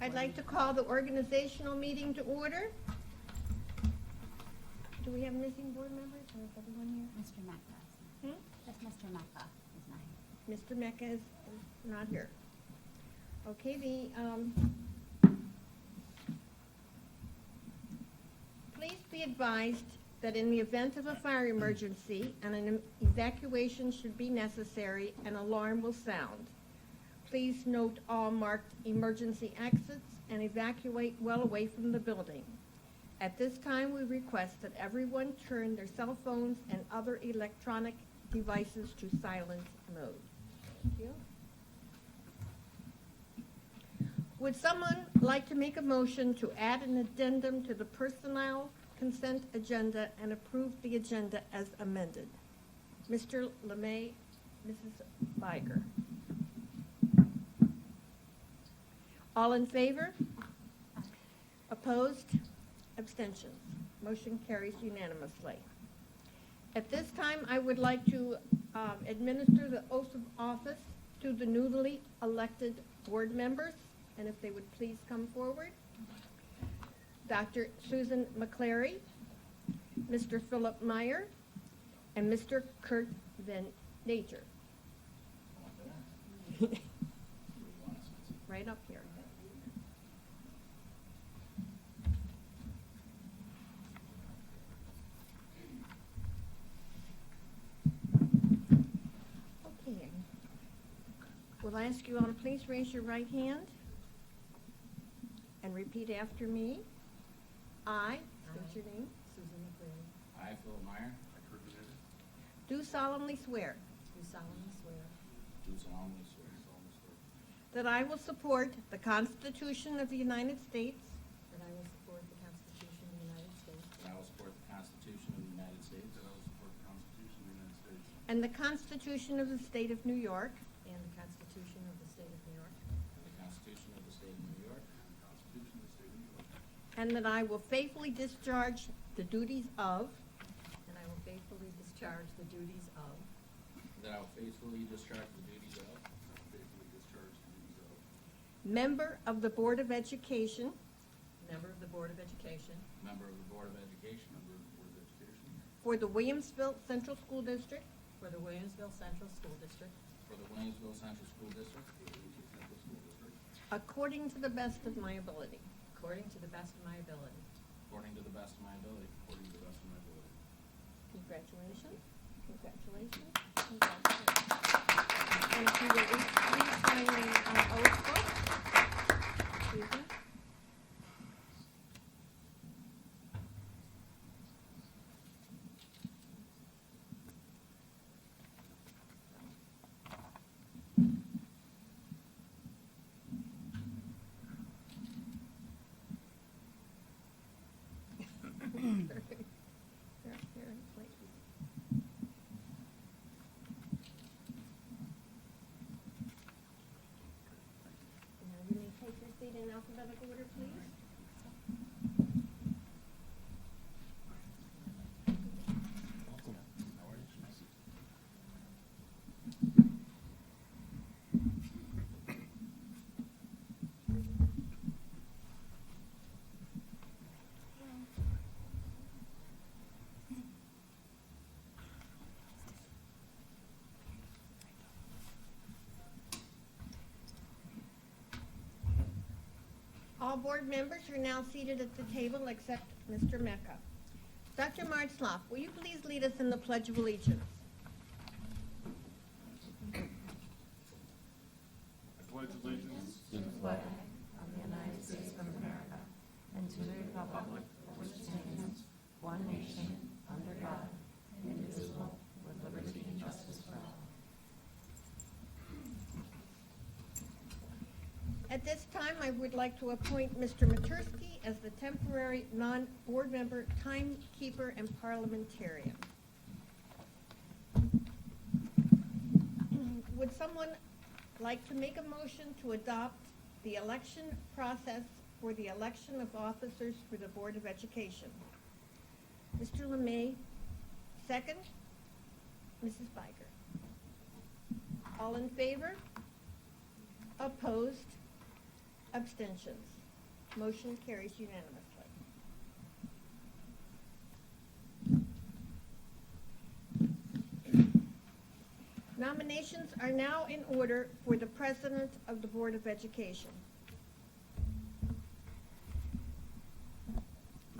I'd like to call the organizational meeting to order. Do we have missing board members, or is everyone here? Mr. Mecca. Just Mr. Mecca is not here. Mr. Mecca is not here. Okay, please be advised that in the event of a fire emergency and an evacuation should be necessary, an alarm will sound. Please note all marked emergency exits and evacuate well away from the building. At this time, we request that everyone turn their cell phones and other electronic devices to silent mode. Thank you. Would someone like to make a motion to add an addendum to the personnel consent agenda and approve the agenda as amended? Mr. LeMay, Mrs. Biger. All in favor? Opposed? Abstentions? Motion carries unanimously. At this time, I would like to administer the oath of office to the newly elected board members, and if they would please come forward. Dr. Susan McClary, Mr. Philip Meyer, and Mr. Kurt Van Nager. Right up here. Okay. Will I ask you all to please raise your right hand and repeat after me. I, state your name, Susan McCleary, I, Philip Meyer, do solemnly swear do solemnly swear do solemnly swear that I will support the Constitution of the United States that I will support the Constitution of the United States that I will support the Constitution of the United States and the Constitution of the State of New York, and the Constitution of the State of New York, and the Constitution of the State of New York, and that I will faithfully discharge the duties of and I will faithfully discharge the duties of that I will faithfully discharge the duties of member of the Board of Education member of the Board of Education member of the Board of Education for the Williamsville Central School District for the Williamsville Central School District for the Williamsville Central School District according to the best of my ability. according to the best of my ability. according to the best of my ability. Congratulations. Congratulations. Congratulations. And if you will please sign the oath book. Excuse me. Now you may take your seat in alphabetical order, please. All board members are now seated at the table except Mr. Mecca. Dr. Martzloff, will you please lead us in the Pledge of Allegiance? I pledge allegiance To the flag of the United States of America and to the republic for which it stands, one nation, under God, indivisible, with liberty and justice for all. At this time, I would like to appoint Mr. Matursky as the temporary non-board member, timekeeper, and parliamentarian. Would someone like to make a motion to adopt the election process for the election of officers for the Board of Education? Mr. LeMay, second. Mrs. Biger. All in favor? Opposed? Abstentions. Motion carries unanimously. Nominations are now in order for the President of the Board of Education.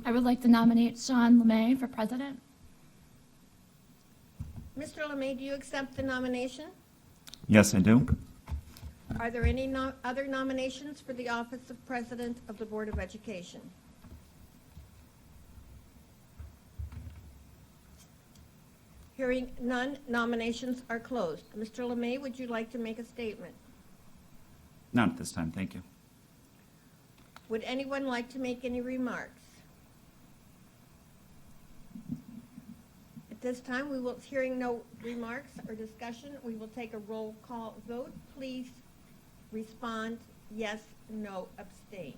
I would like to nominate Sean LeMay for president. Mr. LeMay, do you accept the nomination? Yes, I do. Are there any other nominations for the office of President of the Board of Education? Hearing none, nominations are closed. Mr. LeMay, would you like to make a statement? Not at this time, thank you. Would anyone like to make any remarks? At this time, hearing no remarks or discussion, we will take a roll call vote. Please respond yes, no, abstain.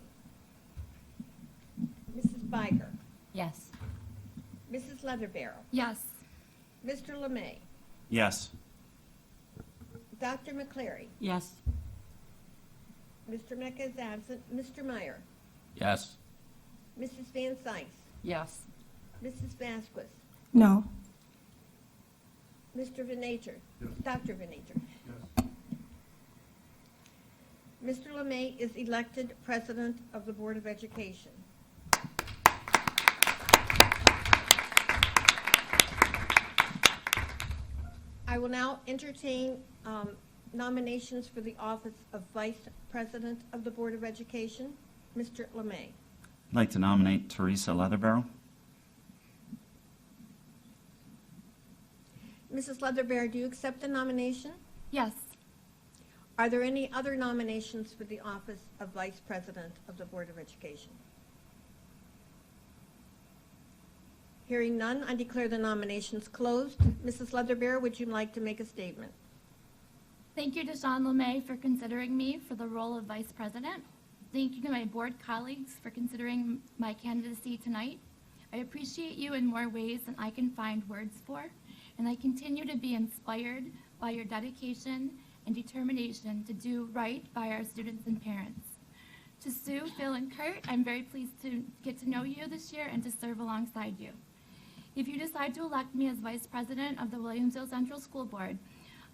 Mrs. Biger, Yes. Mrs. Leatherbarrow, Yes. Mr. LeMay, Yes. Dr. McCleary, Yes. Mr. Mecca is absent, Mr. Meyer, Yes. Mrs. Van Sykes, Yes. Mrs. Vasquez, No. Mr. Venator, Dr. Venator. Mr. LeMay is elected President of the Board of Education. I will now entertain nominations for the office of Vice President of the Board of Education. Mr. LeMay. I'd like to nominate Teresa Leatherbarrow. Mrs. Leatherbarrow, do you accept the nomination? Yes. Are there any other nominations for the office of Vice President of the Board of Education? Hearing none, I declare the nominations closed. Mrs. Leatherbarrow, would you like to make a statement? Thank you to Sean LeMay for considering me for the role of vice president. Thank you to my board colleagues for considering my candidacy tonight. I appreciate you in more ways than I can find words for, and I continue to be inspired by your dedication and determination to do right by our students and parents. To Sue, Phil, and Kurt, I'm very pleased to get to know you this year and to serve alongside you. If you decide to elect me as vice president of the Williamsville Central School Board,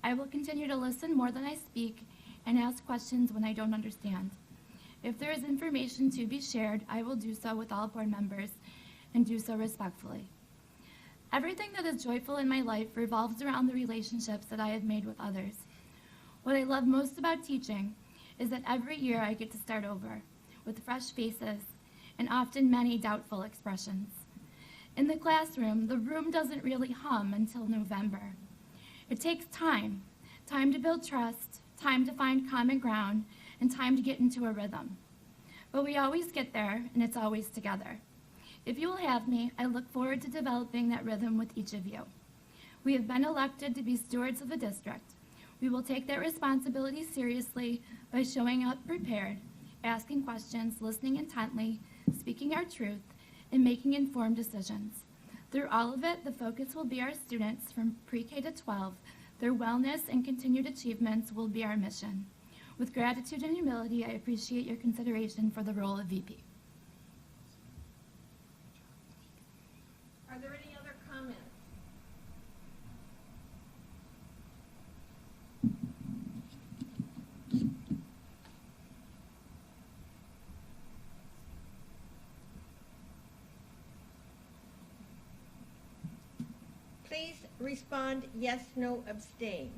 I will continue to listen more than I speak and ask questions when I don't understand. If there is information to be shared, I will do so with all board members and do so respectfully. Everything that is joyful in my life revolves around the relationships that I have made with others. What I love most about teaching is that every year I get to start over with fresh faces and often many doubtful expressions. In the classroom, the room doesn't really hum until November. It takes time to build trust, time to find common ground, and time to get into a rhythm. But we always get there, and it's always together. If you will have me, I look forward to developing that rhythm with each of you. We have been elected to be stewards of the district. We will take that responsibility seriously by showing up prepared, asking questions, listening intently, speaking our truth, and making informed decisions. Through all of it, the focus will be our students from pre-K to 12. Their wellness and continued achievements will be our mission. With gratitude and humility, I appreciate your consideration for the role of VP. Are there any other comments? Please respond yes, no, abstain.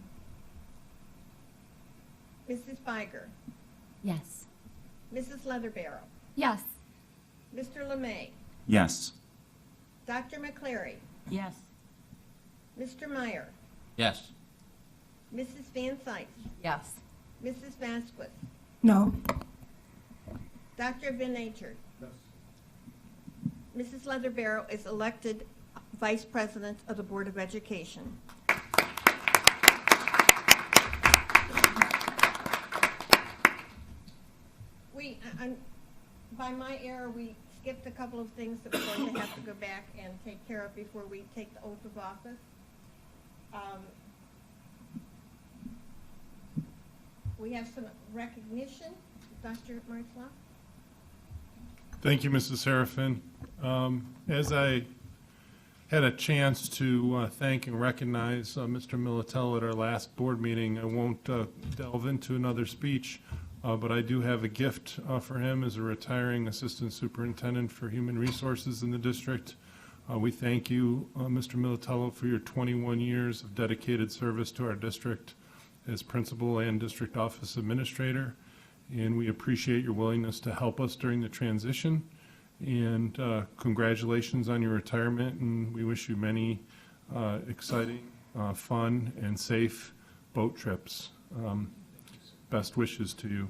Mrs. Biger, Yes. Mrs. Leatherbarrow, Yes. Mr. LeMay, Yes. Dr. McCleary, Yes. Mr. Meyer, Yes. Mrs. Van Sykes, Yes. Mrs. Vasquez, No. Dr. Venator. Mrs. Leatherbarrow is elected Vice President of the Board of Education. By my error, we skipped a couple of things that we're going to have to go back and take care of before we take the oath of office. We have some recognition Dr. Martzloff? Thank you, Mrs. Serafin. As I had a chance to thank and recognize Mr. Militello at our last board meeting, I won't delve into another speech, but I do have a gift for him as a retiring Assistant Superintendent for Human Resources in the district. We thank you, Mr. Militello, for your 21 years of dedicated service to our district as Principal and District Office Administrator, and we appreciate your willingness to help us during the transition. And congratulations on your retirement, and we wish you many exciting, fun, and safe boat trips. Best wishes to you.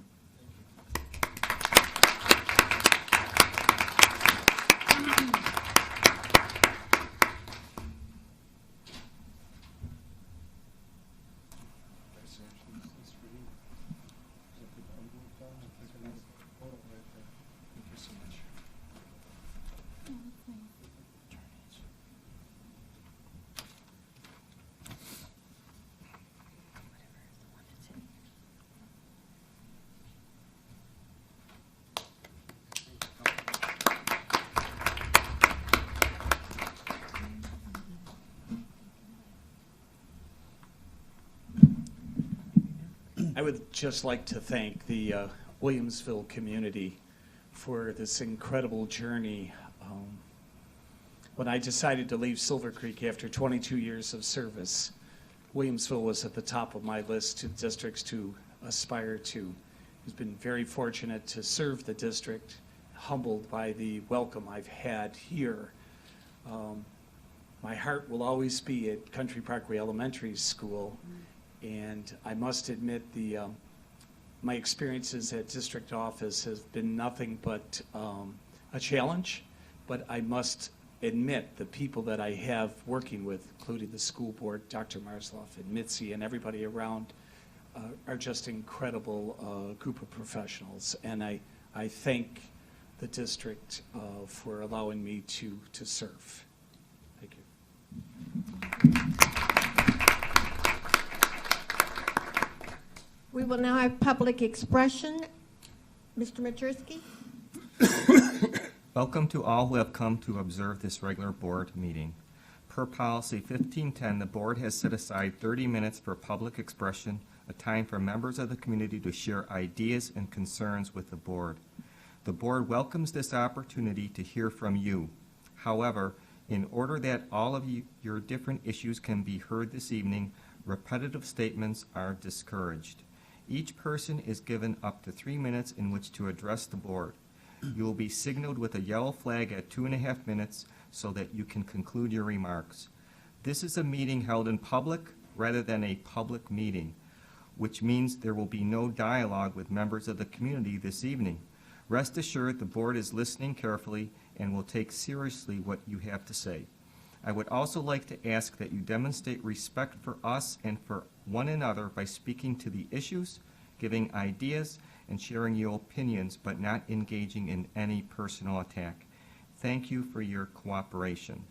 I would just like to thank the Williamsville community for this incredible journey. When I decided to leave Silver Creek after 22 years of service, Williamsville was at the top of my list of districts to aspire to. I've been very fortunate to serve the district, humbled by the welcome I've had here. My heart will always be at Country Parkway Elementary School. And I must admit, my experiences at district office have been nothing but a challenge. But I must admit, the people that I have working with, including the school board, Dr. Marsloff and Mitzi and everybody around, are just incredible group of professionals. And I thank the district for allowing me to serve. Thank you. We will now have public expression. Mr. Majersky? Welcome to all who have come to observe this regular board meeting. Per policy 1510, the board has set aside 30 minutes for public expression, a time for members of the community to share ideas and concerns with the board. The board welcomes this opportunity to hear from you. However, in order that all of your different issues can be heard this evening, repetitive statements are discouraged. Each person is given up to 3 minutes in which to address the board. You will be signaled with a yellow flag at 2.5 minutes so that you can conclude your remarks. This is a meeting held in public rather than a public meeting, which means there will be no dialogue with members of the community this evening. Rest assured the board is listening carefully and will take seriously what you have to say. I would also like to ask that you demonstrate respect for us and for one another by speaking to the issues, giving ideas, and sharing your opinions, but not engaging in any personal attack. Thank you for your cooperation.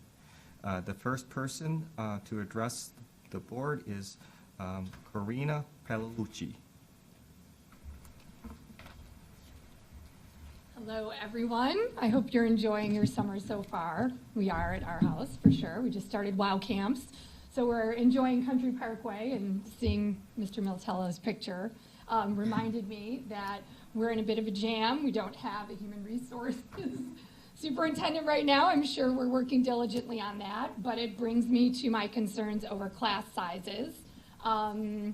The first person to address the board is Corina Palalucci. Hello, everyone. I hope you're enjoying your summer so far. We are at our house, for sure. We just started WOW camps, so we're enjoying Country Parkway, and seeing Mr. Militello's picture reminded me that we're in a bit of a jam. We don't have a human resources superintendent right now. I'm sure we're working diligently on that, but it brings me to my concerns over class sizes. I've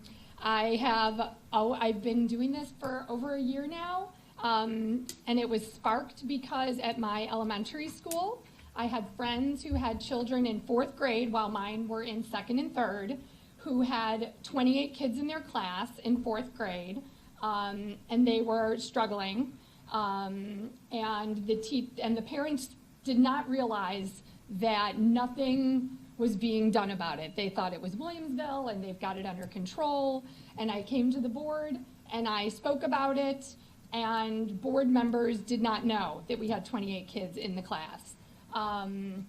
been doing this for over a year now. And it was sparked because at my elementary school, I had friends who had children in 4th grade while mine were in 2nd and 3rd, who had 28 kids in their class in 4th grade, and they were struggling. And the parents did not realize that nothing was being done about it. They thought it was Williamsville and they've got it under control. And I came to the board and I spoke about it, and board members did not know that we had 28 kids in the class. And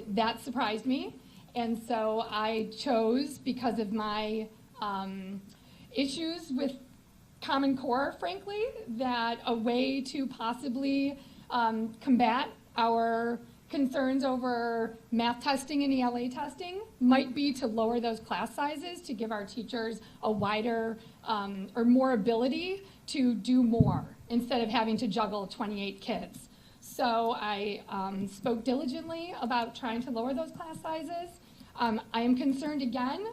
that surprised me. And so I chose, because of my issues with Common Core, frankly, that a way to possibly combat our concerns over math testing and ELA testing might be to lower those class sizes to give our teachers a wider or more ability to do more instead of having to juggle 28 kids. So I spoke diligently about trying to lower those class sizes. I am concerned again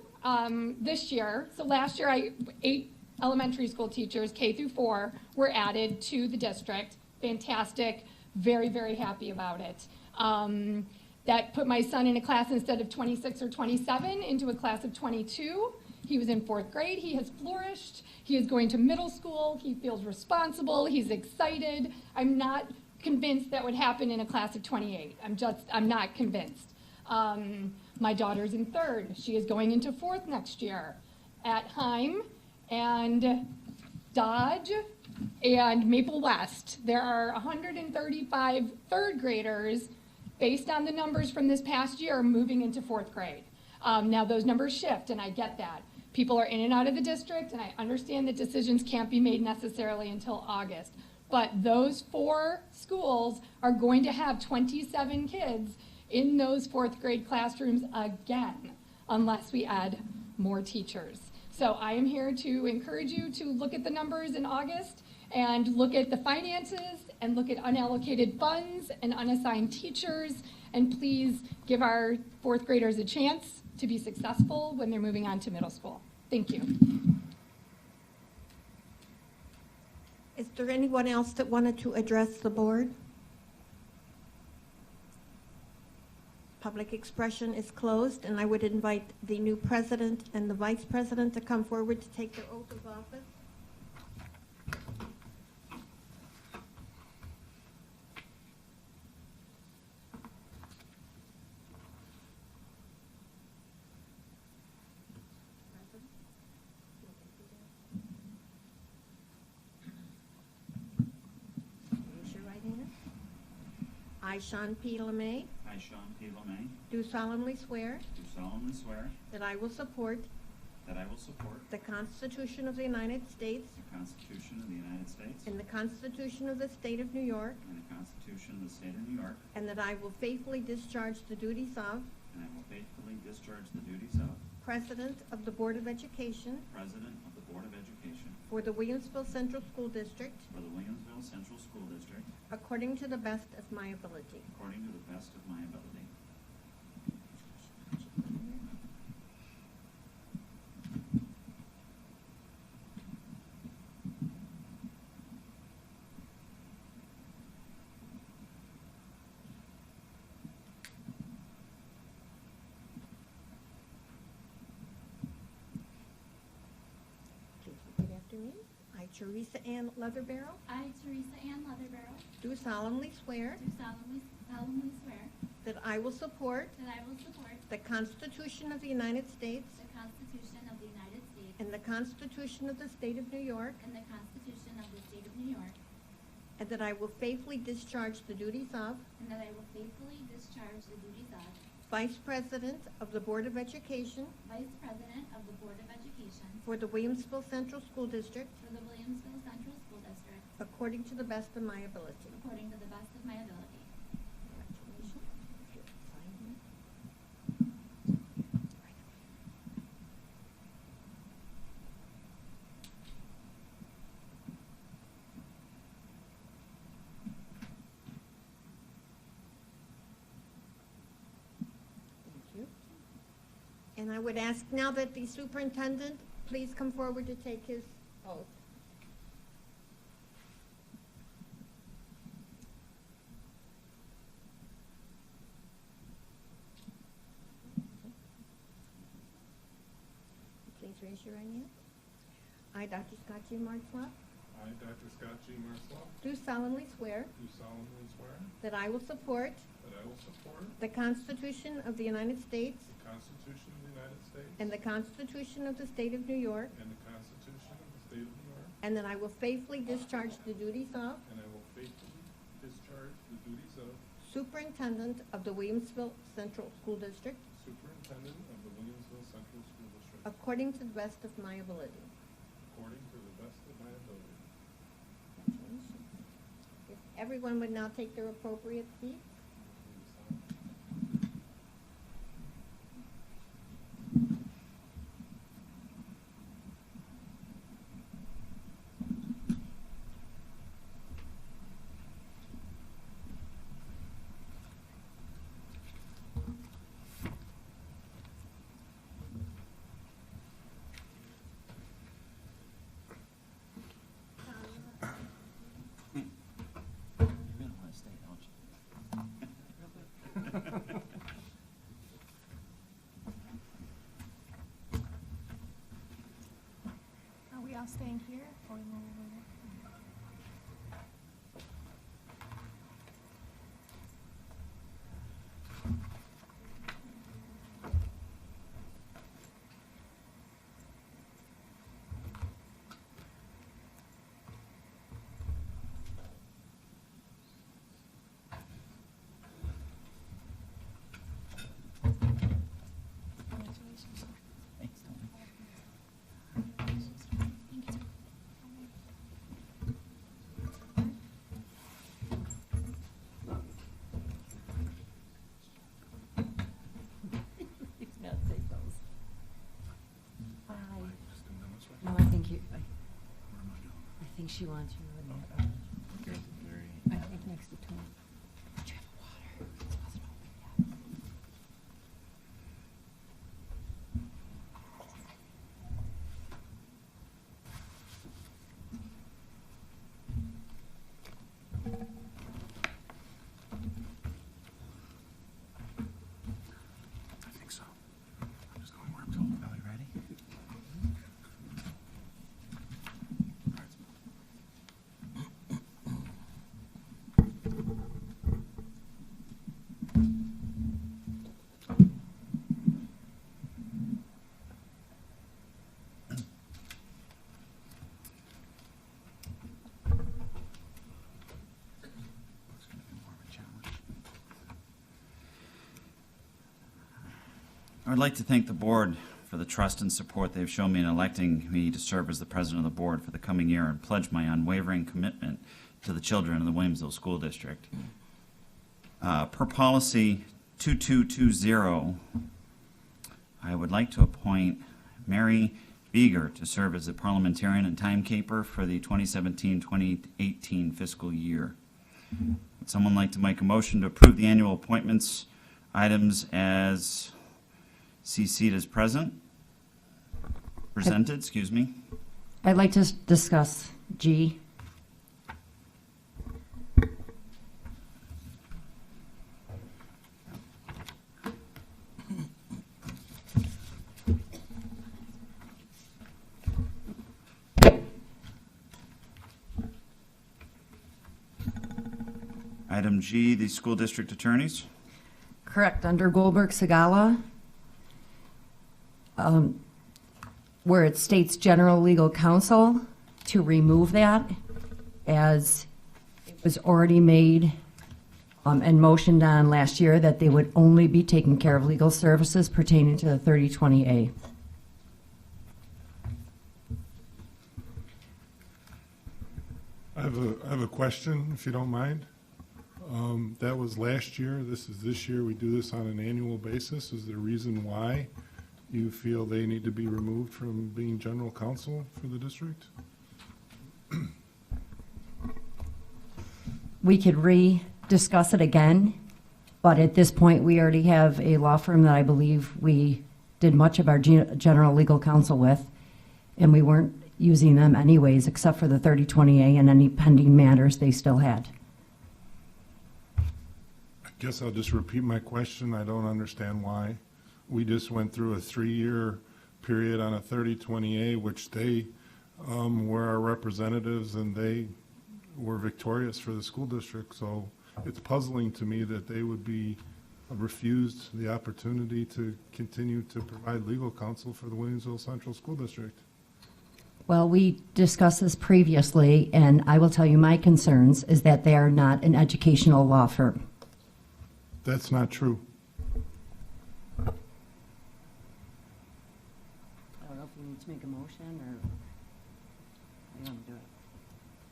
this year. So last year, 8 elementary school teachers, K through 4, were added to the district. Fantastic. Very, very happy about it. That put my son in a class instead of 26 or 27 into a class of 22. He was in 4th grade. He has flourished. He is going to middle school. He feels responsible. He's excited. I'm not convinced that would happen in a class of 28. I'm not convinced. My daughter's in 3rd. She is going into 4th next year at Heim and Dodge and Maple West. There are 135 3rd graders based on the numbers from this past year moving into 4th grade. Now those numbers shift, and I get that. People are in and out of the district, and I understand that decisions can't be made necessarily until August. But those 4 schools are going to have 27 kids in those 4th grade classrooms again, unless we add more teachers. So I am here to encourage you to look at the numbers in August and look at the finances and look at unallocated funds and unassigned teachers, and please give our 4th graders a chance to be successful when they're moving on to middle school. Thank you. Is there anyone else that wanted to address the board? Public expression is closed, and I would invite the new president and the vice president to come forward to take their oath of office. Raise your right hand. I, Sean P. LeMay, I, Sean P. LeMay, do solemnly swear do solemnly swear that I will support that I will support the Constitution of the United States the Constitution of the United States and the Constitution of the State of New York, and the Constitution of the State of New York, and that I will faithfully discharge the duties of and I will faithfully discharge the duties of President of the Board of Education President of the Board of Education for the Williamsville Central School District for the Williamsville Central School District according to the best of my ability. according to the best of my ability. Please repeat after me. I, Teresa Ann Leatherbarrow, I, Teresa Ann Leatherbarrow, do solemnly swear do solemnly swear that I will support that I will support the Constitution of the United States the Constitution of the United States and the Constitution of the State of New York, and the Constitution of the State of New York, and that I will faithfully discharge the duties of and that I will faithfully discharge the duties of Vice President of the Board of Education Vice President of the Board of Education for the Williamsville Central School District for the Williamsville Central School District according to the best of my ability. according to the best of my ability. Congratulations. If you'll sign here. Thank you. And I would ask now that the superintendent please come forward to take his oath. Please raise your right hand. I, Dr. Scott G. Martzloff, I, Dr. Scott G. Martzloff, do solemnly swear do solemnly swear that I will support that I will support the Constitution of the United States the Constitution of the United States and the Constitution of the State of New York, and the Constitution of the State of New York, and that I will faithfully discharge the duties of and I will faithfully discharge the duties of Superintendent of the Williamsville Central School District Superintendent of the Williamsville Central School District according to the best of my ability. according to the best of my ability. Everyone would now take their appropriate seats. You're gonna wanna stay, don't you? Are we all staying here or we move over there? Thanks, Tony. Thank you. He's gonna take those. Bye. No, I think you, I think she wants you in there. I think next to Tony. Do you have water? It wasn't open yet. I think so. I'm just going where I'm told. Are we ready? It's gonna be more of a challenge. I would like to thank the board for the trust and support they've shown me in electing me to serve as the president of the board for the coming year and pledge my unwavering commitment to the children of the Williamsville School District. Per policy 2220, I would like to appoint Mary Beeger to serve as the parliamentarian and timekeeper for the 2017-2018 fiscal year. Would someone like to make a motion to approve the annual appointments items as CC'd as presented, excuse me? I'd like to discuss G. Item G, the school district attorneys. Correct, under Goldberg-Segala, where it states general legal counsel, to remove that, as it was already made and motioned on last year that they would only be taking care of legal services pertaining to the 3020A. I have a question, if you don't mind. That was last year, this is this year, we do this on an annual basis. Is there a reason why you feel they need to be removed from being general counsel for the district? We could re-discuss it again, but at this point, we already have a law firm that I believe we did much of our general legal counsel with, and we weren't using them anyways, except for the 3020A and any pending matters they still had. I guess I'll just repeat my question. I don't understand why. We just went through a 3-year period on a 3020A, which they were our representatives and they were victorious for the school district. So it's puzzling to me that they would be refused the opportunity to continue to provide legal counsel for the Williamsville Central School District. Well, we discussed this previously, and I will tell you my concerns is that they are not an educational law firm. That's not true. I don't know if we need to make a motion or how you want to do it.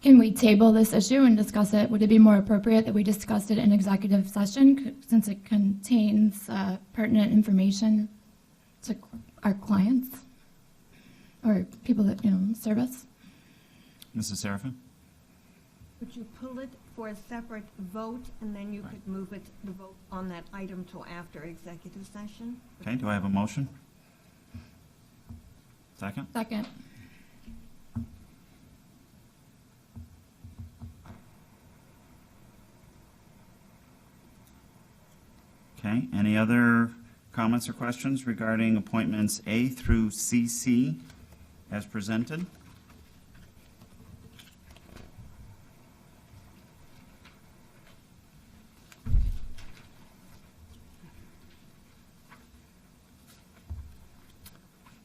Can we table this issue and discuss it? Would it be more appropriate that we discussed it in executive session since it contains pertinent information to our clients or people that, serve us? Mrs. Serafin? Would you pull it for a separate vote, and then you could move it, the vote on that item till after executive session? Okay, do I have a motion? Second? Second. Okay, any other comments or questions regarding appointments A through CC as presented?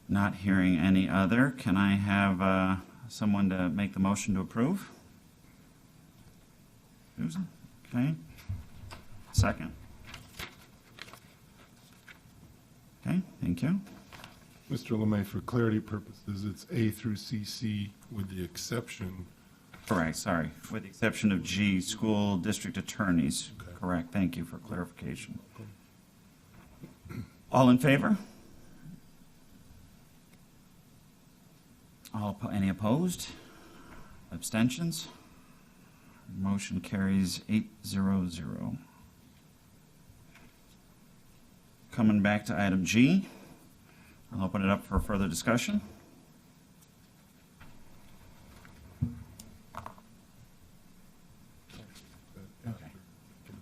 Not hearing any other, can I have someone to make the motion to approve? Susan? Okay. Second. Okay, thank you. Mr. Lemay, for clarity purposes, it's A through CC with the exception. Correct, sorry, with the exception of G, school district attorneys. Okay. Correct, thank you for clarification. All in favor? Any opposed? Abstentions? Motion carries 800. Coming back to item G, I'll open it up for further discussion.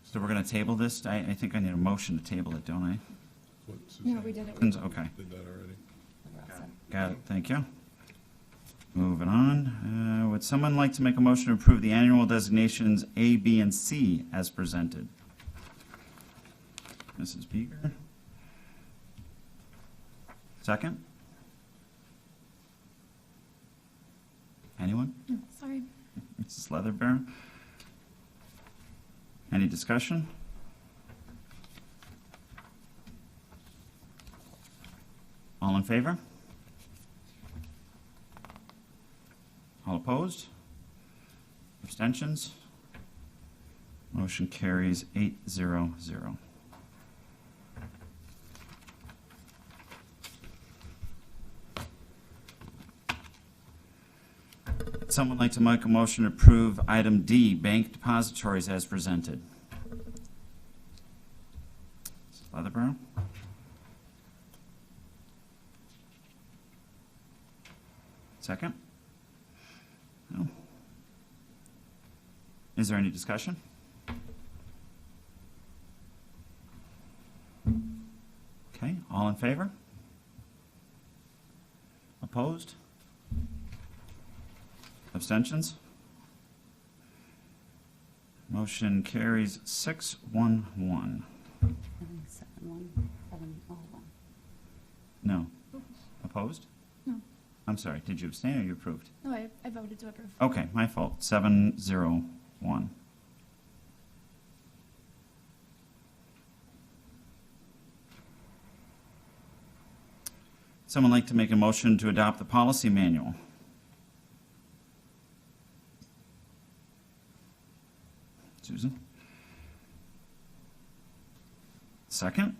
So we're going to table this. I think I need a motion to table it, don't I? No, we did it. Okay, Did that already? got it, thank you. Moving on, would someone like to make a motion to approve the annual designations A, B, and C as presented? Mrs. Beeger? Second? Anyone? No, sorry. Mrs. Leatherbear? Any discussion? All in favor? All opposed? Abstentions? Motion carries 800. Someone like to make a motion to approve item D, bank depositories as presented? Mrs. Leatherborough? Second? No. Is there any discussion? Okay, all in favor? Opposed? Abstentions? Motion carries 611. 7-1-7-0-1. No. Opposed? No. I'm sorry, did you abstain or you approved? No, I voted to approve. Okay, my fault. 701. Someone like to make a motion to adopt the policy manual? Susan? Second?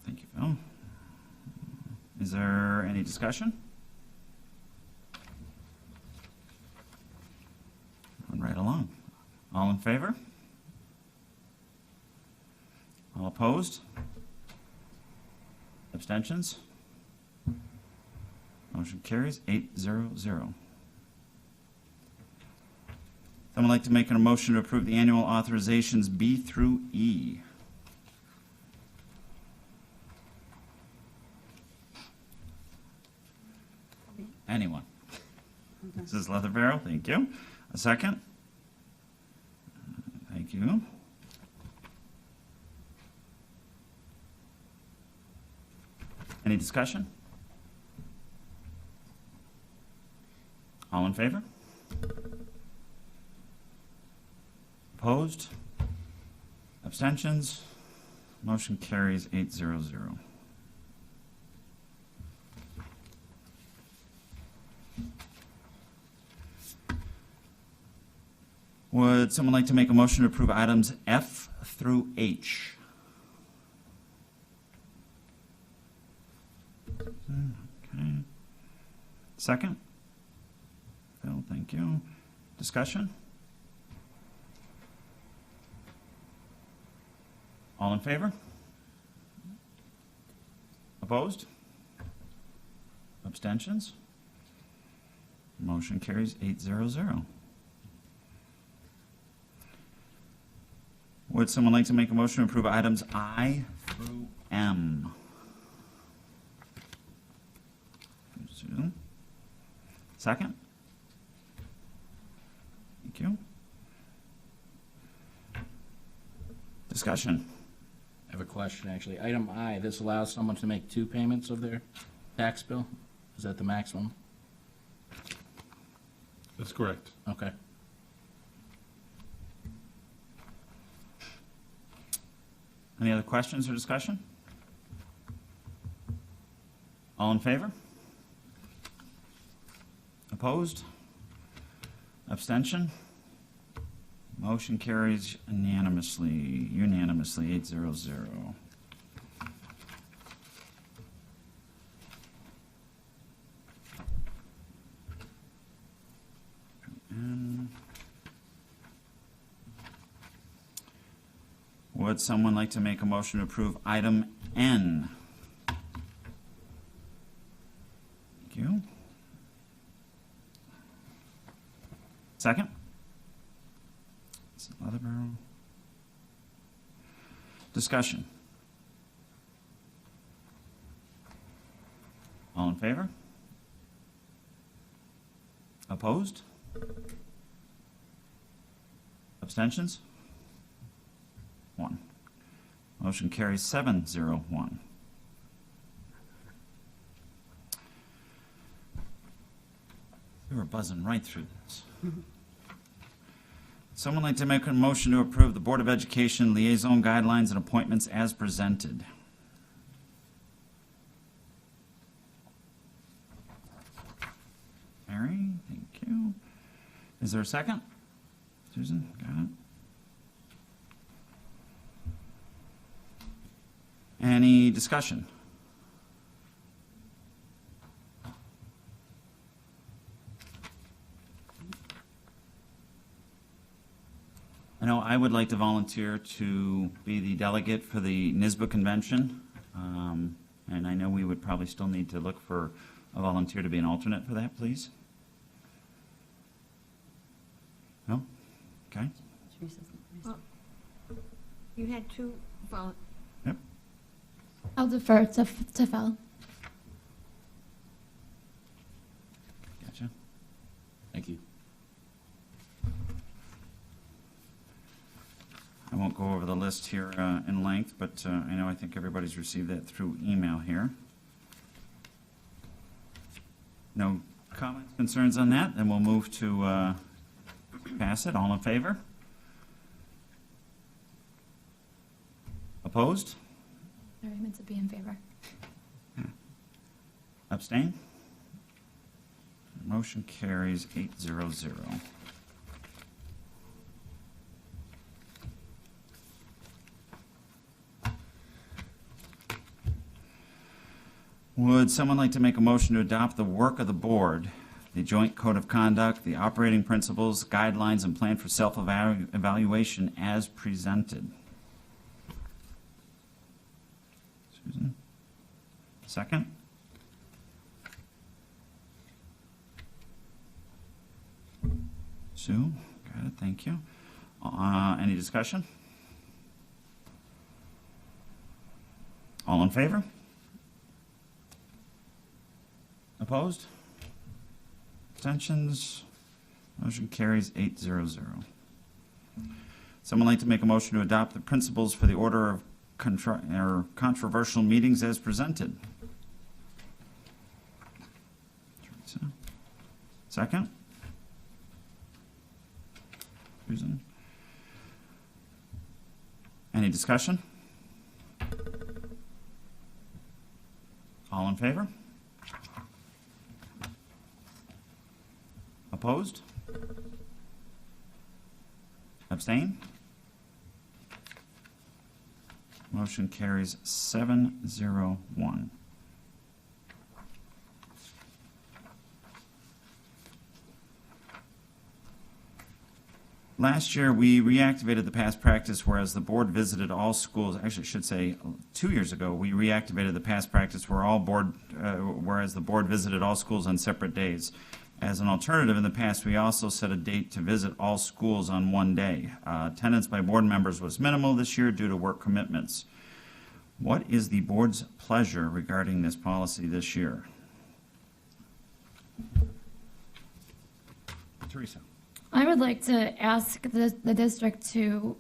Thank you, Phil. Is there any discussion? Going right along. All in favor? All opposed? Abstentions? Motion carries 800. Someone like to make a motion to approve the annual authorizations B through E? Anyone? Mrs. Leatherbarrow, thank you. A second? Thank you. Any discussion? All in favor? Opposed? Abstentions? Motion carries 800. Would someone like to make a motion to approve items F through H? Okay. Second? Phil, thank you. Discussion? All in favor? Opposed? Abstentions? Motion carries 800. Would someone like to make a motion to approve items I through M? Susan? Second? Thank you. Discussion? I have a question, actually. Item I, this allows someone to make 2 payments of their tax bill? Is that the maximum? That's correct. Okay. Any other questions or discussion? All in favor? Opposed? Abstention? Motion carries unanimously, 800. Would someone like to make a motion to approve item N? Thank you. Second? Leather barrel. Discussion. All in favor? Opposed? Abstentions? 1. Motion carries 701. We were buzzing right through this. Someone like to make a motion to approve the Board of Education liaison guidelines and appointments as presented? Mary, thank you. Is there a second? Susan, got it. Any discussion? I know I would like to volunteer to be the delegate for the NYSBA convention. And I know we would probably still need to look for a volunteer to be an alternate for that, please. No? Okay. Teresa's not Well, you had 2 vol, Yep. I'll defer to Phil. Gotcha. Thank you. I won't go over the list here in length, but I think everybody's received that through email here. No comments, concerns on that? Then we'll move to pass it. All in favor? Opposed? Sorry, I meant to be in favor. Abstain? Motion carries 800. Would someone like to make a motion to adopt the work of the board, the joint code of conduct, the operating principles, guidelines, and plan for self-evaluation as presented? Susan? Second? Sue? Got it, thank you. Any discussion? All in favor? Opposed? Abstentions? Motion carries 800. Someone like to make a motion to adopt the principles for the order of controversial meetings as presented? Teresa. Second? Susan? Any discussion? All in favor? Opposed? Abstain? Motion carries 701. Last year, we reactivated the past practice whereas the board visited all schools, actually I should say 2 years ago, we reactivated the past practice whereas the board visited all schools on separate days. As an alternative, in the past, we also set a date to visit all schools on one day. Attendance by board members was minimal this year due to work commitments. What is the board's pleasure regarding this policy this year? Teresa. I would like to ask the district to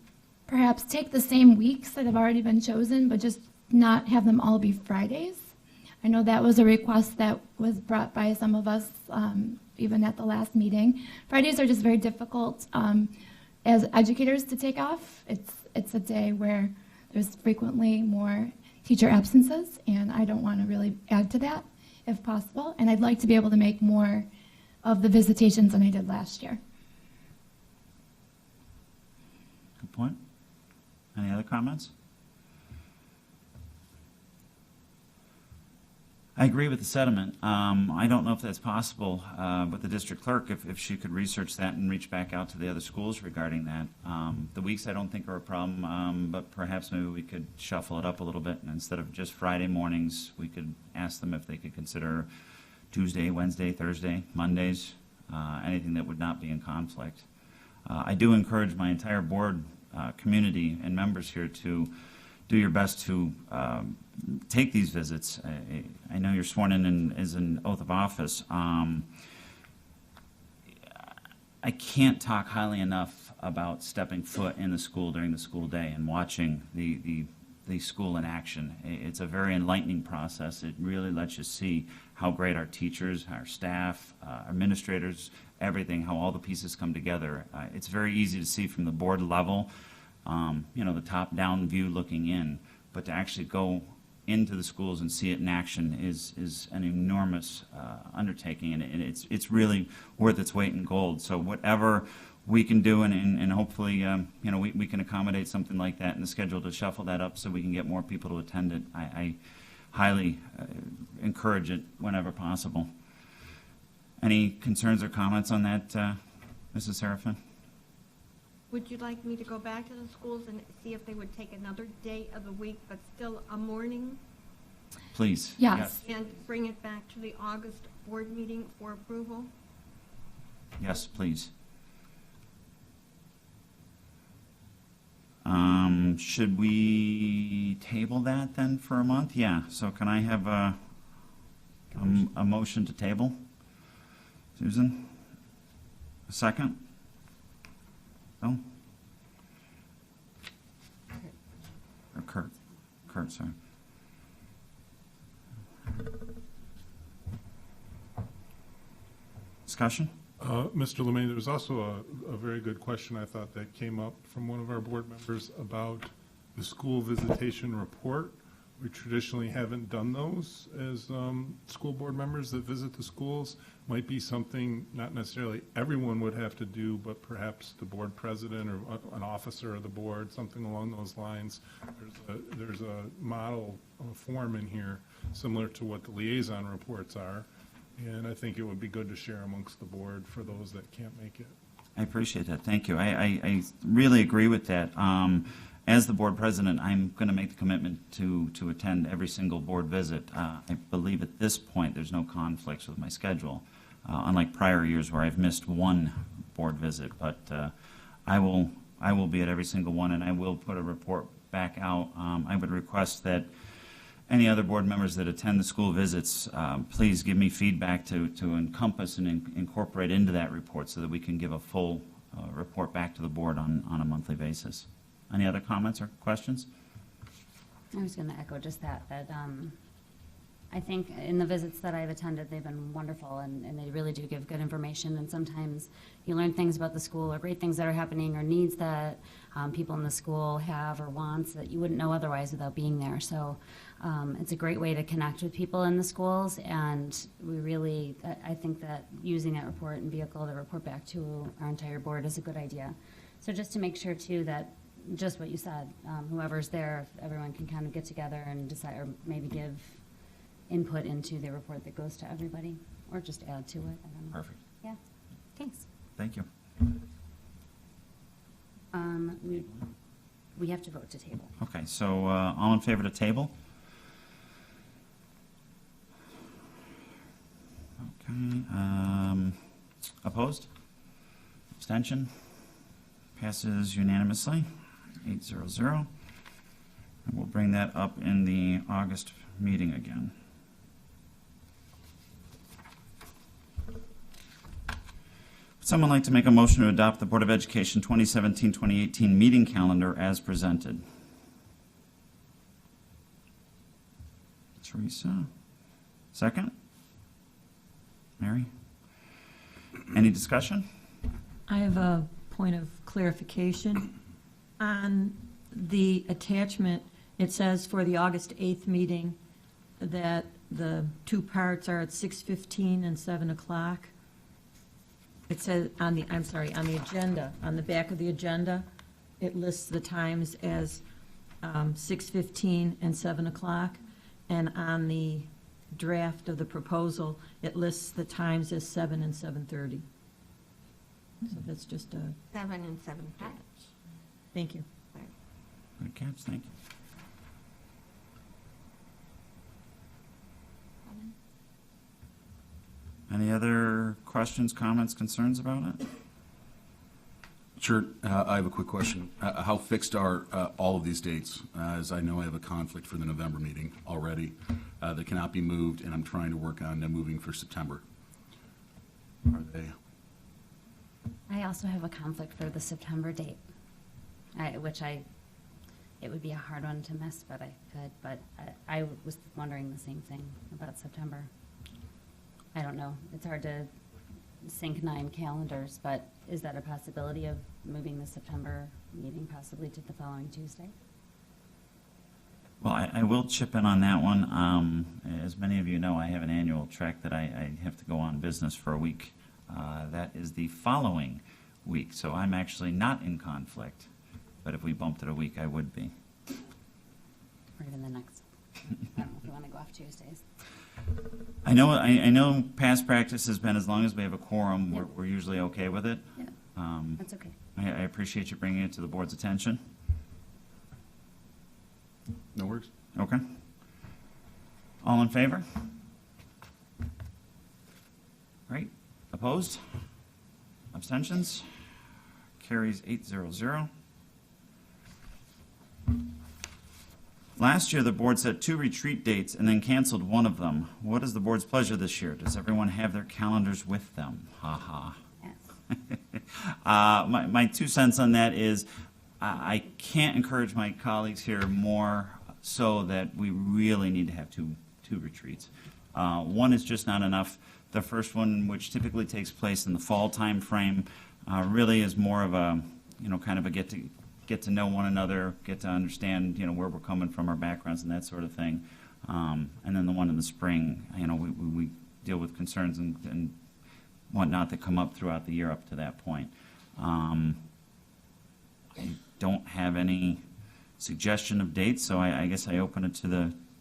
perhaps take the same weeks that have already been chosen, but just not have them all be Fridays. I know that was a request that was brought by some of us, even at the last meeting. Fridays are just very difficult as educators to take off. It's a day where there's frequently more teacher absences, and I don't want to really add to that if possible. And I'd like to be able to make more of the visitations than I did last year. Good point. Any other comments? I agree with the sentiment. I don't know if that's possible with the district clerk, if she could research that and reach back out to the other schools regarding that. The weeks I don't think are a problem, but perhaps maybe we could shuffle it up a little bit, and instead of just Friday mornings, we could ask them if they could consider Tuesday, Wednesday, Thursday, Mondays, anything that would not be in conflict. I do encourage my entire board community and members here to do your best to take these visits. I know you're sworn in as an oath of office. I can't talk highly enough about stepping foot in the school during the school day and watching the school in action. It's a very enlightening process. It really lets you see how great our teachers, our staff, administrators, everything, how all the pieces come together. It's very easy to see from the board level, the top-down view looking in, but to actually go into the schools and see it in action is an enormous undertaking, and it's really worth its weight in gold. So whatever we can do, and hopefully, we can accommodate something like that in the schedule to shuffle that up so we can get more people to attend it. I highly encourage it whenever possible. Any concerns or comments on that, Mrs. Serafin? Would you like me to go back to the schools and see if they would take another day of the week, but still a morning, Please. Yes. and bring it back to the August board meeting for approval? Yes, please. Should we table that then for a month? Yeah, so can I have a motion to table? Susan? A second? No? Or Kurt? Kurt, sorry. Discussion? Mr. Lemay, there was also a very good question I thought that came up from one of our board members about the school visitation report. We traditionally haven't done those as school board members that visit the schools. Might be something not necessarily everyone would have to do, but perhaps the board president or an officer of the board, something along those lines. There's a model form in here similar to what the liaison reports are. And I think it would be good to share amongst the board for those that can't make it. I appreciate that. Thank you. I really agree with that. As the board president, I'm going to make the commitment to attend every single board visit. I believe at this point there's no conflicts with my schedule, unlike prior years where I've missed one board visit. But I will be at every single one, and I will put a report back out. I would request that any other board members that attend the school visits, please give me feedback to encompass and incorporate into that report so that we can give a full report back to the board on a monthly basis. Any other comments or questions? I was going to echo just that I think in the visits that I've attended, they've been wonderful, and they really do give good information, and sometimes you learn things about the school or great things that are happening or needs that people in the school have or wants that you wouldn't know otherwise without being there. So it's a great way to connect with people in the schools, and we really, I think that using that report and vehicle to report back to our entire board is a good idea. So just to make sure too that, just what you said, whoever's there, if everyone can kind of get together and decide, or maybe give input into the report that goes to everybody, or just add to it, I don't know. Perfect. Yeah, thanks. Thank you. We have to vote to table. Okay, so all in favor to table? Okay. Opposed? Abstention? Passes unanimously, 800. And we'll bring that up in the August meeting again. Would someone like to make a motion to adopt the Board of Education 2017-2018 meeting calendar as presented? Teresa? Second? Mary? Any discussion? I have a point of clarification. On the attachment, it says for the August 8th meeting that the two parts are at 6:15 and 7 o'clock. It says on the, on the agenda, on the back of the agenda, it lists the times as 6:15 and 7 o'clock. And on the draft of the proposal, it lists the times as 7 and 7:30. So that's just a, 7 and 7:30. thank you. Good catch, thank you. Any other questions, comments, concerns about it? Sure. I have a quick question. How fixed are all of these dates? As I know I have a conflict for the November meeting already that cannot be moved, and I'm trying to work on moving for September. Are they? I also have a conflict for the September date, it would be a hard one to miss, but I could, but I was wondering the same thing about September. I don't know, it's hard to sync 9 calendars, but is that a possibility of moving the September meeting possibly to the following Tuesday? Well, I will chip in on that one. As many of you know, I have an annual trek that I have to go on business for a week. That is the following week, so I'm actually not in conflict. But if we bumped it a week, I would be. Or even the next, I don't know if we want to go off Tuesdays. I know past practice has been as long as we have a quorum, Yep. we're usually okay with it. Yeah, that's okay. I appreciate you bringing it to the board's attention. No worries. Okay. All in favor? Great. Opposed? Abstentions? Carries 800. Last year, the board set 2 retreat dates and then canceled one of them. What is the board's pleasure this year? Does everyone have their calendars with them? Ha ha. Yes. My 2 cents on that is I can't encourage my colleagues here more so that we really need to have two retreats. One is just not enough. The first one, which typically takes place in the fall time frame, really is more of a, kind of a get to know one another, get to understand, where we're coming from, our backgrounds and that sort of thing. And then the one in the spring, we deal with concerns and whatnot that come up throughout the year up to that point. I don't have any suggestion of dates, so I guess I open it to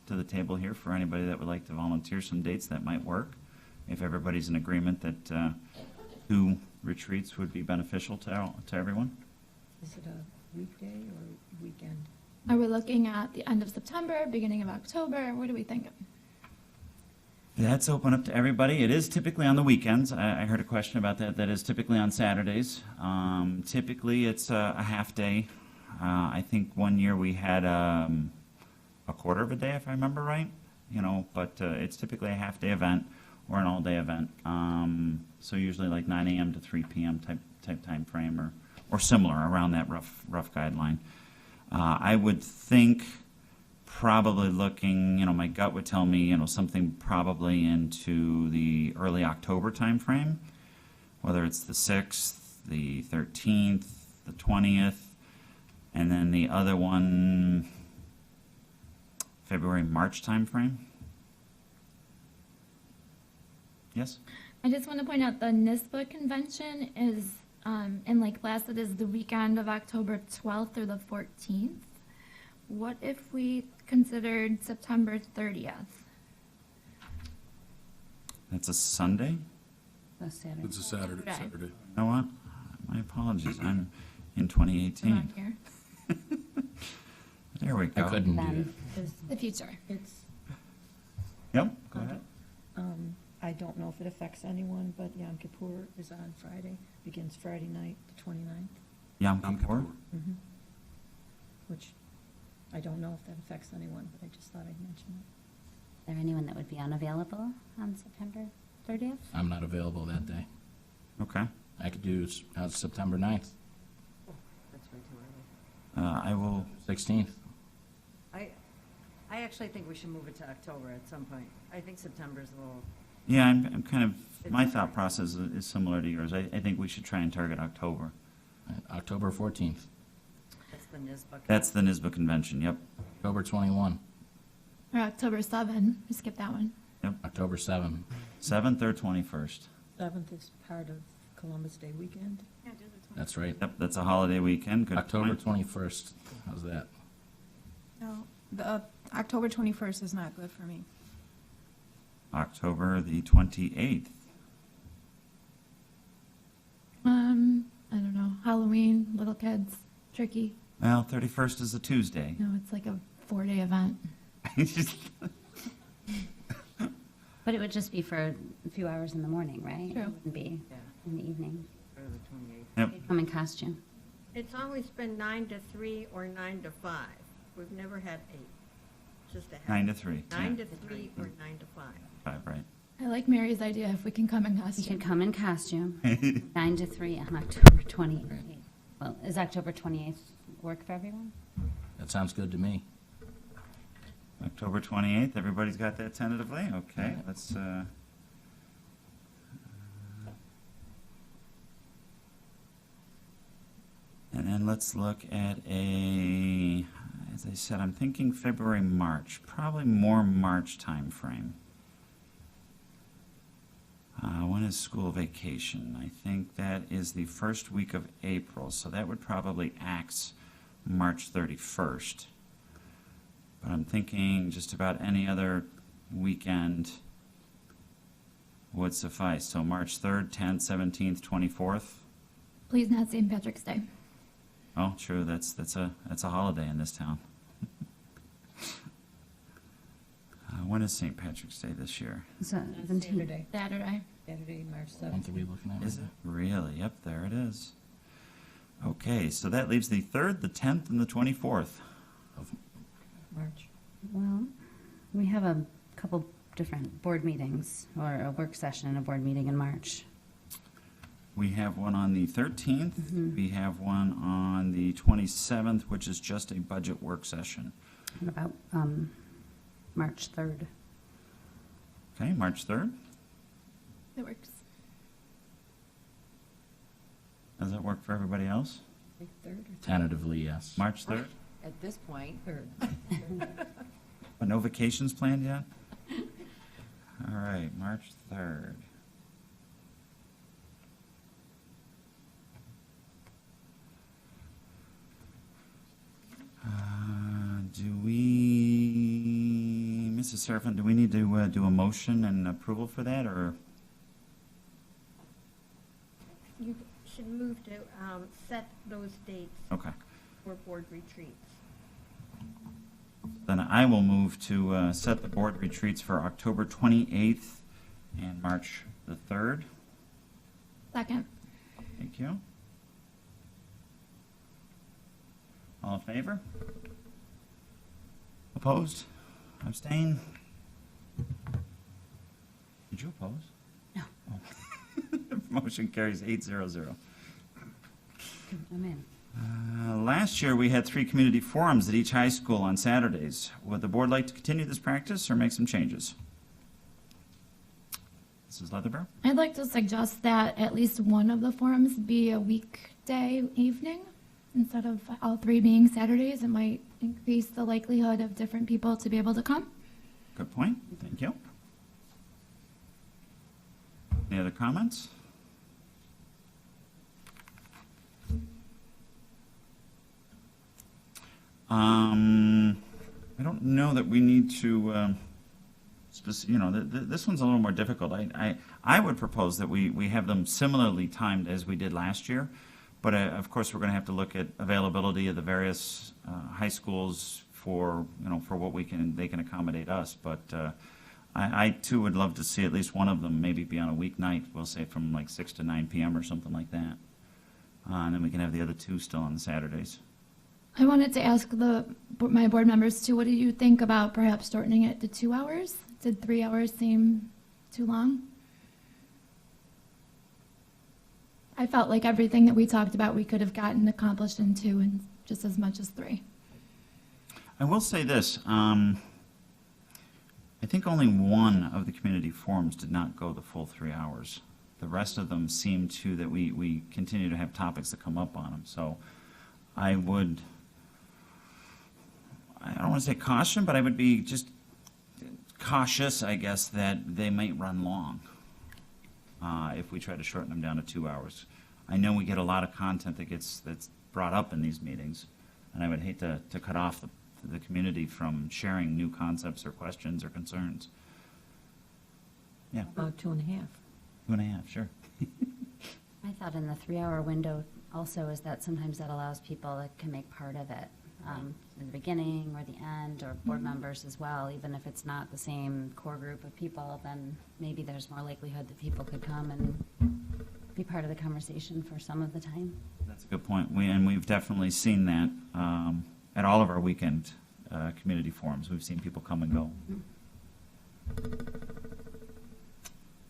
the table here for anybody that would like to volunteer some dates that might work. If everybody's in agreement that 2 retreats would be beneficial to everyone. Is it a weekday or weekend? Are we looking at the end of September, beginning of October? What are we thinking? That's open up to everybody. It is typically on the weekends. I heard a question about that. That is typically on Saturdays. Typically, it's a half day. I think one year we had a quarter of a day, if I remember right. But it's typically a half day event or an all day event. So usually like 9 a.m. to 3 p.m. type time frame or similar around that rough guideline. I would think probably looking, my gut would tell me, something probably into the early October time frame, whether it's the 6th, the 13th, the 20th, and then the other one, February, March time frame. Yes? I just want to point out the NISBA convention is And like last, it is the weekend of October 12th through the 14th. What if we considered September 30th? That's a Sunday? That's Saturday. It's a Saturday. Right. Saturday. You know what? My apologies, I'm in I'm 2018. on here. There we I go. couldn't do it. Then, The future. It's, Yep, go ahead. I don't know if it affects anyone, but Yom Kippur is on Friday, begins Friday night, the 29th, Yom Yom Kippur? Kippur. which I don't know if that affects anyone, but I just thought I'd mention it. is there anyone that would be unavailable on September 30th? I'm not available that day. Okay. I could do September 9th, That's way too early. I will, 16th. I actually think we should move it to October at some point. I think September's a little, yeah, I'm kind of, my thought process is similar to yours. I think we should try and target October. October 14th, that's the NISBA. That's the NISBA convention, yep. October 21, Or October 7th. We skip that one. October 7. 7th or 21st? 7th is part of Columbus Day weekend. That's right. Yep, that's a holiday weekend, good October point. 21st. How's that? No, the October 21st is not good for me. October the 28th. I don't know. Halloween, little kids, tricky. Well, 31st is a Tuesday. No, it's like a 4-day event. But it would just be for a few hours in the morning, right? True. It wouldn't be Yeah. in the evening. Or the 28th. Yep, They'd come in costume. It's always been 9 to 3 or 9 to 5. We've never had 8. Just a half. 9 to 3. 9 to 3 or 9 to 5. 5, right. I like Mary's idea if we can come in You costume. could come in costume, 9 to 3 on October 28th. Well, is October 28th work for everyone? That sounds good to me. October 28th, everybody's got that tentatively? Okay, let's, and then let's look at as I said, I'm thinking February, March, probably more March timeframe. When is school vacation? I think that is the first week of April, so that would probably axe March 31st. But I'm thinking just about any other weekend would suffice. So March 3rd, 10th, 17th, 24th. Please not St. Patrick's Day. Oh, true. That's a holiday in this town. When is St. Patrick's Day this year? So, That's Saturday, Saturday. March What 7th. are we looking at? Is it really? Yep, there it is. Okay, so that leaves the 3rd, the 10th, and the 24th. March. Well, we have a couple different board meetings, or a work session and a board meeting in March. We have one on the 13th. We have one on the 27th, which is just a budget work session. What about March 3rd? Okay, March 3rd. That works. Does that work for everybody else? Like 3rd or Tentatively, yes. March 3rd? At this point, or But no vacations planned yet? All right, March 3rd. Mrs. Serafin, do we need to do a motion and approval for that, or? You should move to set those dates Okay. for board retreats. Then I will move to set the board retreats for October 28th and March the 3rd. Second. Thank you. All in favor? Opposed? Abstain? Did you oppose? No. Oh. Motion carries 800. I'm in. Last year, we had 3 community forums at each high school on Saturdays. Would the board like to continue this practice or make some changes? Mrs. Leatherbear? I'd like to suggest that at least one of the forums be a weekday evening instead of all 3 being Saturdays. It might increase the likelihood of different people to be able to come. Good point. Thank you. Any other comments? I don't know that we need to, this one's a little more difficult. I would propose that we have them similarly timed as we did last year, but of course, we're going to have to look at availability of the various high schools for what they can accommodate us. But I too would love to see at least one of them maybe be on a weeknight, we'll say from like 6 to 9 p.m. or something like that. And then we can have the other two still on Saturdays. I wanted to ask my board members too, what do you think about perhaps shortening it to 2 hours? Did 3 hours seem too long? I felt like everything that we talked about, we could have gotten accomplished in 2 and just as much as 3. I will say this, I think only one of the community forums did not go the full 3 hours. The rest of them seem to that we continue to have topics that come up on them. So I don't want to say caution, but I would be just cautious, I guess, that they might run long if we try to shorten them down to 2 hours. I know we get a lot of content that's brought up in these meetings, and I would hate to cut off the community from sharing new concepts or questions or concerns. Yeah. About 2.5. 2.5, sure. I thought in the 3-hour window also is that sometimes that allows people that can make part of it in the beginning or the end, or board members as well. Even if it's not the same core group of people, then maybe there's more likelihood that people could come and be part of the conversation for some of the time. That's a good point. We've definitely seen that at all of our weekend community forums. We've seen people come and go.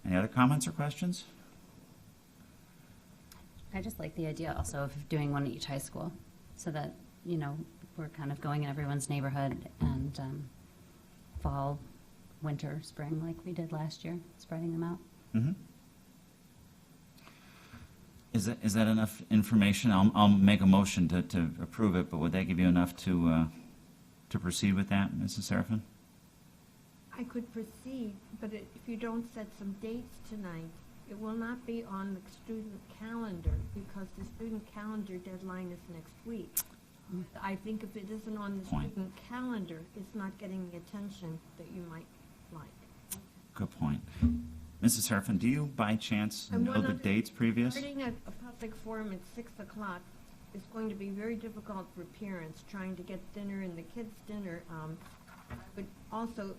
Any other comments or questions? I just like the idea also of doing one at each high school, so that, we're kind of going in everyone's neighborhood, and fall, winter, spring, like we did last year, spreading them out. Mm-hmm. Is that enough information? I'll make a motion to approve it, but would that give you enough to proceed with that, Mrs. Serafin? I could proceed, but if you don't set some dates tonight, it will not be on the student calendar, because the student calendar deadline is next week. I think if it isn't on the student calendar, it's not getting the attention that you might like. Good point. Mrs. Serafin, do you by chance know the dates previous? Starting a public forum at 6 o'clock is going to be very difficult for parents trying to get dinner and the kids' dinner. I would also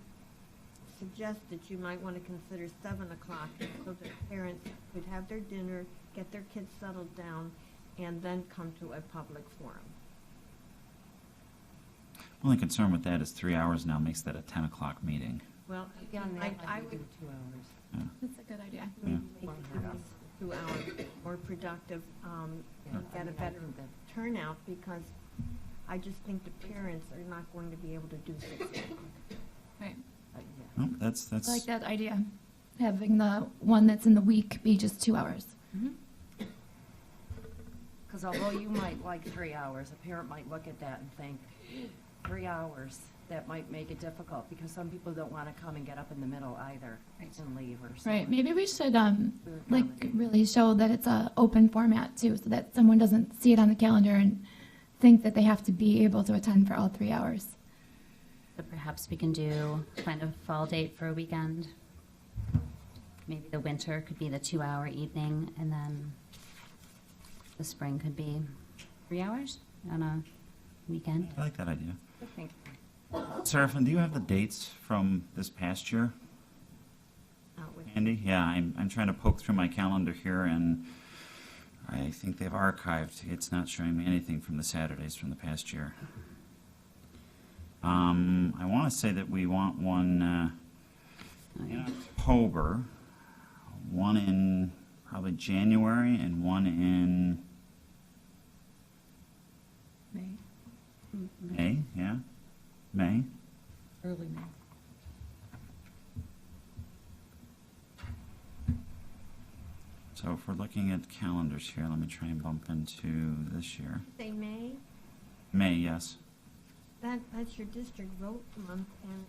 suggest that you might want to consider 7 o'clock so that parents could have their dinner, get their kids settled down, and then come to a public forum. Only concern with that is 3 hours now makes that a 10 o'clock meeting. Well, Beyond I that, I would do would 2 hours. Yeah. That's a good idea. Yeah. make it 2 hours more productive, and Yeah, get a I better think that- turnout, because I just think the parents are not going to be able to do 6 o'clock. Right. Yeah. No, that's I like that idea, having the one that's in the week be just 2 hours. Because although you might like 3 hours, a parent might look at that and think, 3 hours, that might make it difficult, because some people don't want to come and get up in the middle either and leave or something. Right, maybe we should, really show that it's a open format too, so that someone doesn't see it on the calendar and think that they have to be able to attend for all 3 hours. So perhaps we can do kind of fall date for a weekend. Maybe the winter could be the 2-hour evening, and then the spring could be 3 hours on a weekend. I like that idea. I think Serafin, do you have the dates from this past year? Andy? Yeah, I'm trying to poke through my calendar here, and I think they've archived. It's not showing me anything from the Saturdays from the past year. I want to say that we want one in October, one in probably January, and one in May, yeah? May? early May. So if we're looking at calendars here, let me try and bump into this year. Say May, May, yes. that's your district vote month, and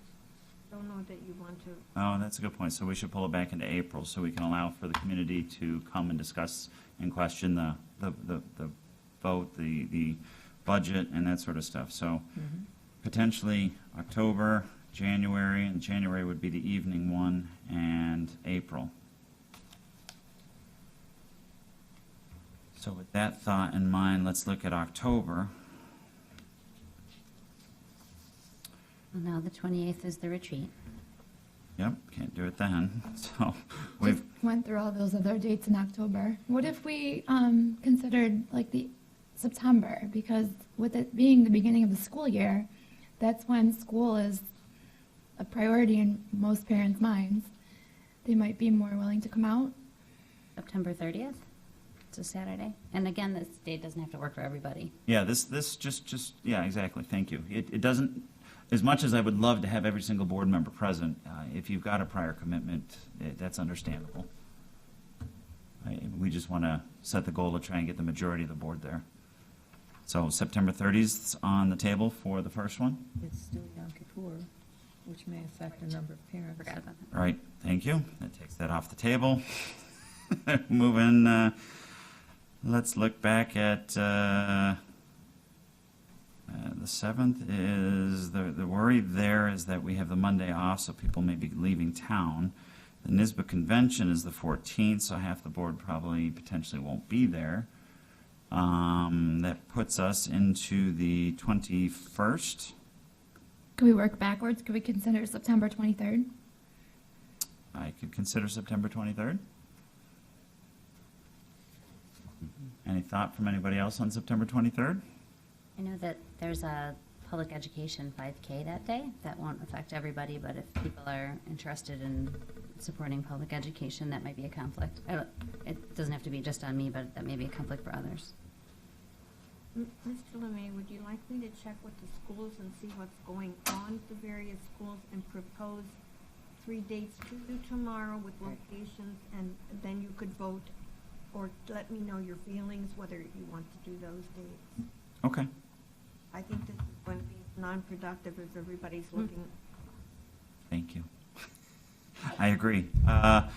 don't know that you want to. Oh, that's a good point. So we should pull it back into April so we can allow for the community to come and discuss and question the vote, the budget and that sort of stuff. So potentially October, January, and January would be the evening one, and April. So with that thought in mind, let's look at October. Well, now the 28th is the retreat. Yep, can't do it then. So we've, Just went through all those other dates in October. What if we considered like the September? Because with it being the beginning of the school year, that's when school is a priority in most parents' minds. They might be more willing to come out. September 30th. It's a Saturday. And again, this date doesn't have to work for everybody. yeah, this just, yeah, exactly, thank you. It doesn't, as much as I would love to have every single board member present, if you've got a prior commitment, that's understandable. We just want to set the goal to try and get the majority of the board there. So September 30th is on the table for the first one. It's still Yom Kippur, which may affect a number of parents. Forgot about that. Right, thank you. That takes that off the table. Moving, let's look back at the 7th is, the worry there is that we have the Monday off, so people may be leaving town. The NISBA convention is the 14th, so half the board probably potentially won't be there. That puts us into the 21st. Could we work backwards? Could we consider September 23rd? I could consider September 23rd. Any thought from anybody else on September 23rd? I know that there's a public education 5K that day. That won't affect everybody, but if people are interested in supporting public education, that might be a conflict. It doesn't have to be just on me, but that may be a conflict for others. Mr. Lemay, would you like me to check with the schools and see what's going on at the various schools and propose 3 dates to you tomorrow with locations, and then you could vote, or let me know your feelings, whether you want to do those dates? Okay. I think this is going to be non-productive as everybody's looking. Thank you. I agree. I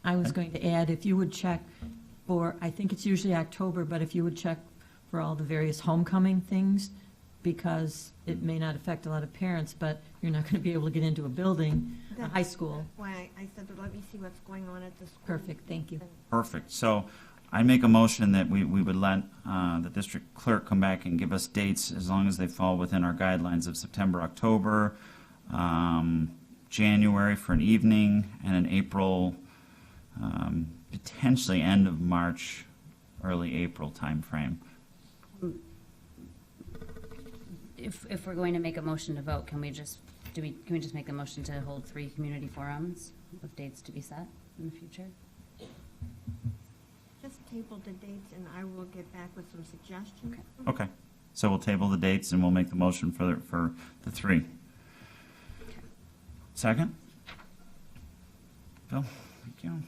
was going to add, if you would check for, I think it's usually October, but if you would check for all the various homecoming things, because it may not affect a lot of parents, but you're not going to be able to get into a building, a high school. That's why I said, let me see what's going on at the school. Perfect, thank you. Perfect. So I make a motion that we would let the district clerk come back and give us dates as long as they fall within our guidelines of September, October, January for an evening, and an April, potentially end of March, early April timeframe. If we're going to make a motion to vote, can we just make a motion to hold 3 community forums with dates to be set in the future? Just table the dates and I will get back with some suggestions. Okay. So we'll table the dates and we'll make the motion for the 3. Second? Bill, thank you.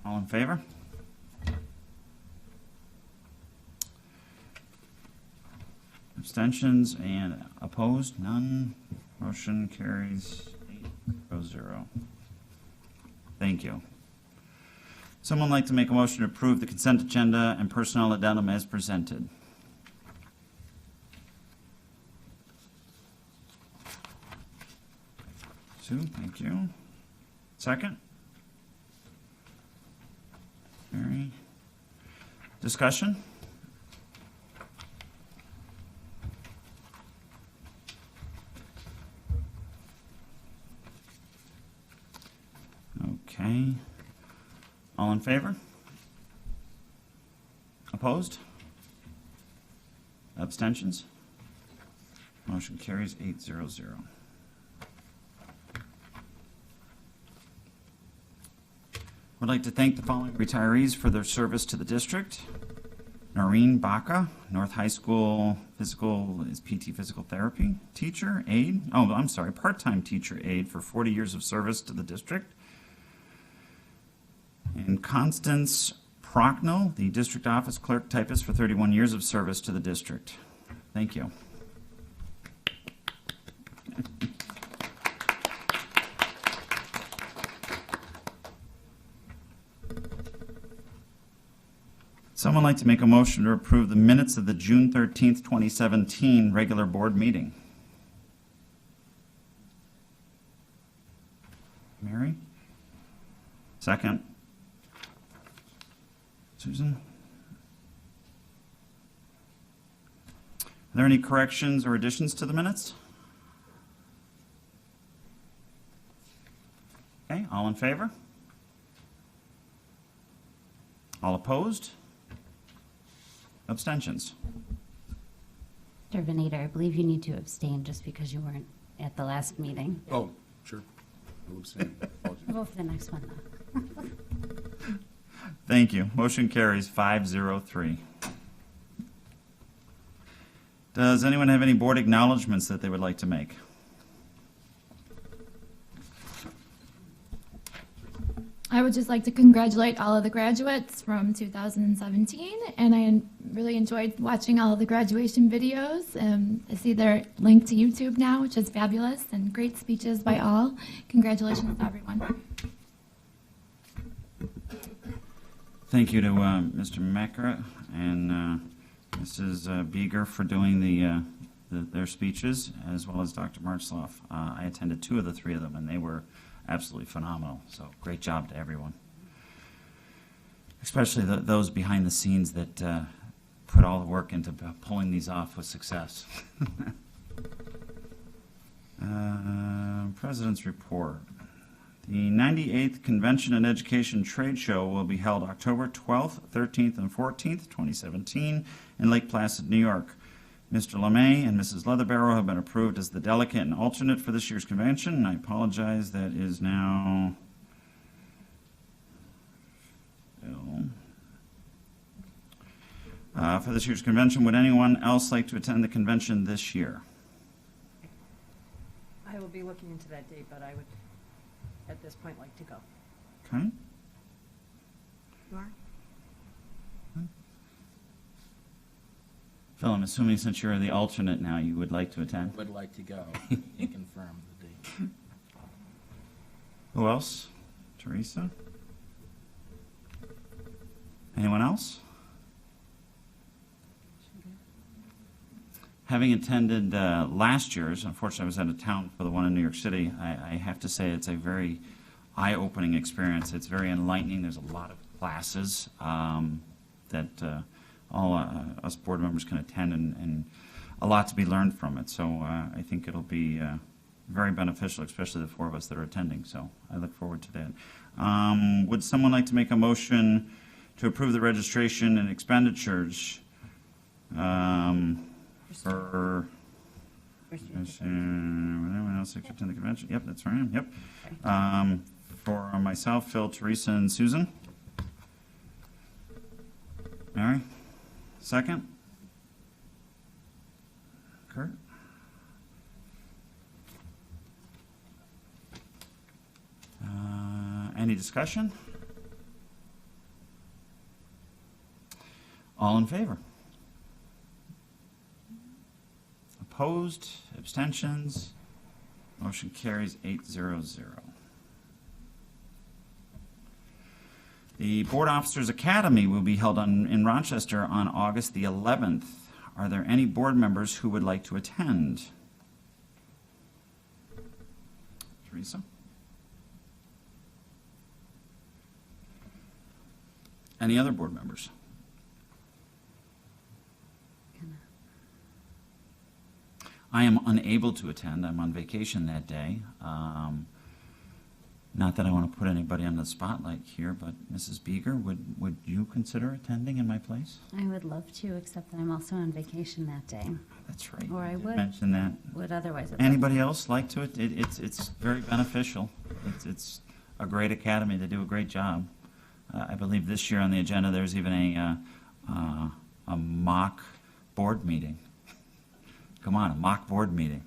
All in favor? Abstentions and opposed? None. Motion carries 8-0. Thank you. Someone like to make a motion to approve the consent agenda and personnel addendum as presented? Sue, thank you. Second? Mary? Discussion? Okay. All in favor? Opposed? Abstentions? Motion carries 8-0. Would like to thank the following retirees for their service to the district. Noreen Baca, North High School PT physical therapy teacher, aide. Oh, I'm sorry, part-time teacher aide for 40 years of service to the district. And Constance Procknell, the district office clerk typist for 31 years of service to the district. Thank you. Someone like to make a motion to approve the minutes of the June 13th, 2017 regular board meeting? Mary? Second? Susan? Are there any corrections or additions to the minutes? Okay, all in favor? All opposed? Abstentions? Mr. Venator, I believe you need to abstain just because you weren't at the last meeting. Oh, sure. I'll abstain. Apologies. We'll go for the next one, though. Thank you. Motion carries 503. Does anyone have any board acknowledgements that they would like to make? I would just like to congratulate all of the graduates from 2017, and I really enjoyed watching all of the graduation videos. I see they're linked to YouTube now, which is fabulous, and great speeches by all. Congratulations to everyone. Thank you to Mr. Meckra and Mrs. Beeger for doing their speeches, as well as Dr. Martzloff. I attended 2 of the 3 of them, and they were absolutely phenomenal. So great job to everyone, especially those behind the scenes that put all the work into pulling these off with success. President's report. The 98th Convention and Education Trade Show will be held October 12th, 13th, and 14th, 2017 in Lake Placid, New York. Mr. LeMay and Mrs. Leatherbarrow have been approved as the delegate and alternate for this year's convention, and I apologize, that is now Phil. For this year's convention, would anyone else like to attend the convention this year? I will be looking into that date, but I would, at this point, like to go. Okay. You are? Phil, I'm assuming since you're the alternate now, you would like to attend? Would like to go and confirm the date. Who else? Teresa? Anyone else? Having attended last year's, unfortunately I was out of town for the one in New York City, I have to say it's a very eye-opening experience. It's very enlightening. There's a lot of classes that all us board members can attend, and a lot to be learned from it. So I think it'll be very beneficial, especially the 4 of us that are attending. So I look forward to that. Would someone like to make a motion to approve the registration and expenditures for anyone else like to attend the convention? Yep, that's right. Yep. For myself, Phil, Teresa, and Susan. Mary? Second? Kurt? Any discussion? All in favor? Opposed? Abstentions? Motion carries 800. The Board Officers Academy will be held in Rochester on August the 11th. Are there any board members who would like to attend? Teresa? Any other board members? I am unable to attend. I'm on vacation that day. Not that I want to put anybody on the spotlight here, but Mrs. Beeger, would you consider attending in my place? I would love to, except that I'm also on vacation that day. That's right. Or I You did would. mention that. Would otherwise. Anybody else like to? It's very beneficial. It's a great academy. They do a great job. I believe this year on the agenda there's even a mock board meeting. Come on, a mock board meeting.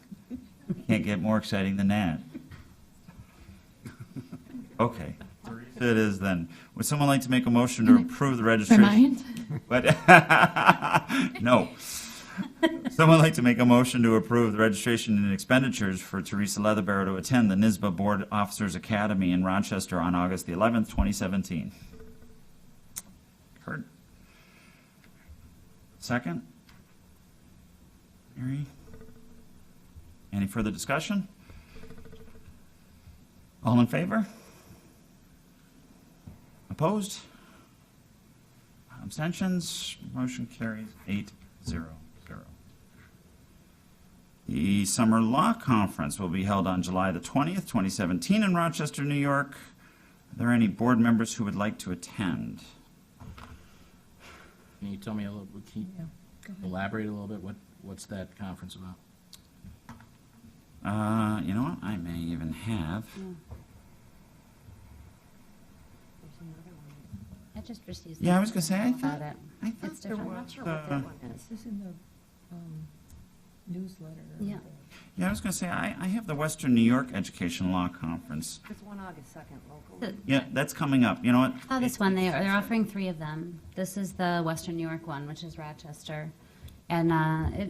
Can't get more exciting than that. Okay, it is then. Would someone like to make a motion to approve the registration? Remind? What? No. Someone like to make a motion to approve the registration and expenditures for Teresa Leatherbarrow to attend the NYSBA Board Officers Academy in Rochester on August the 11th, 2017. Kurt? Second? Mary? Any further discussion? All in favor? Opposed? Abstentions? Motion carries 8-0-0. The Summer Law Conference will be held on July the 20th, 2017 in Rochester, New York. Are there any board members who would like to attend? Can you tell me a little, can you elaborate a little bit? What's that conference about? You know what? I may even have. I just received. Yeah, I was gonna say, I about thought- it. I thought It's there different. was, I'm not sure what that one is. This is in the newsletter. Yeah. Yeah, I was gonna say, I have the Western New York Education Law Conference. It's one August 2nd, local. Yeah, that's coming up. You know what? Oh, this one, they're offering 3 of them. This is the Western New York one, which is Rochester. And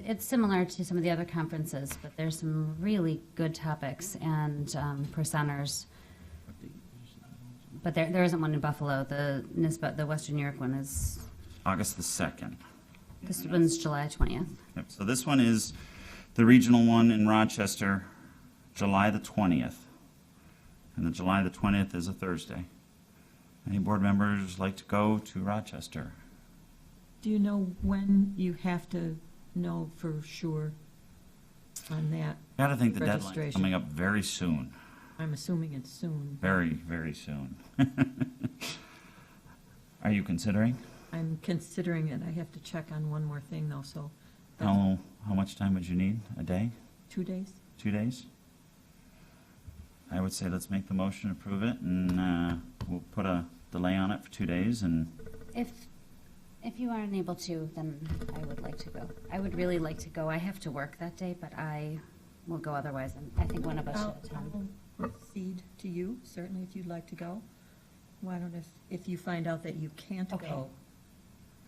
it's similar to some of the other conferences, but there's some really good topics and presenters. But there isn't one in Buffalo. The Western New York one is, August the 2nd. this one's July 20th. Yep, so this one is the regional one in Rochester, July the 20th. And the July the 20th is a Thursday. Any board members like to go to Rochester? Do you know when you have to know for sure on that? Gotta think the deadline's Registration. coming up very soon. I'm assuming it's soon. Very, very soon. Are you considering? I'm considering it. I have to check on one more thing though, so How much time would you need? A day? 2 days? 2 days? I would say let's make the motion, approve it, and we'll put a delay on it for 2 days, and If you aren't able to, then I would like to go. I would really like to go. I have to work that day, but I will go otherwise, and I think one of us should attend. I'll cede to you, certainly if you'd like to go. Why don't, if you find out that you can't Okay. go,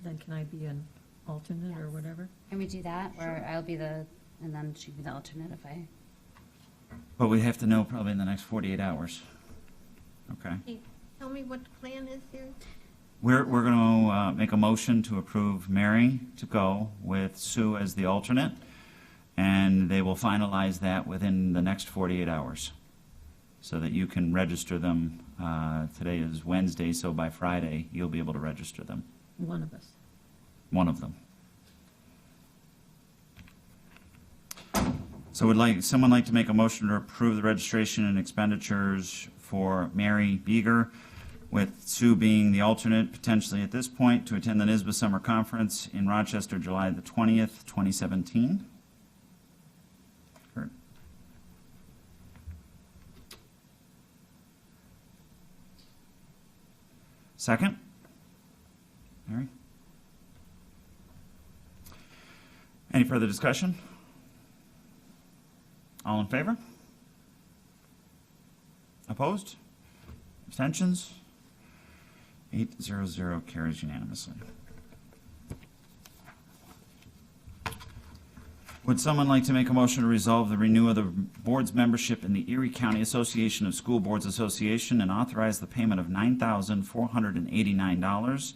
then can I be an alternate or Yes. whatever? Can we do that, or I'll be and then she'd be the alternate if I, but we have to know probably in the next 48 hours. Okay. Hey, tell me what the plan is here? We're going to make a motion to approve Mary to go with Sue as the alternate, and they will finalize that within the next 48 hours, so that you can register them. Today is Wednesday, so by Friday, you'll be able to register them, One of us. one of them. So would someone like to make a motion to approve the registration and expenditures for Mary Beeger, with Sue being the alternate potentially at this point, to attend the NISBA Summer Conference in Rochester, July the 20th, 2017? Kurt? Second? Mary? Any further discussion? All in favor? Opposed? Abstentions? 8-0-0 carries unanimously. Would someone like to make a motion to resolve the renewal of the board's membership in the Erie County Association of School Boards Association and authorize the payment of $9,489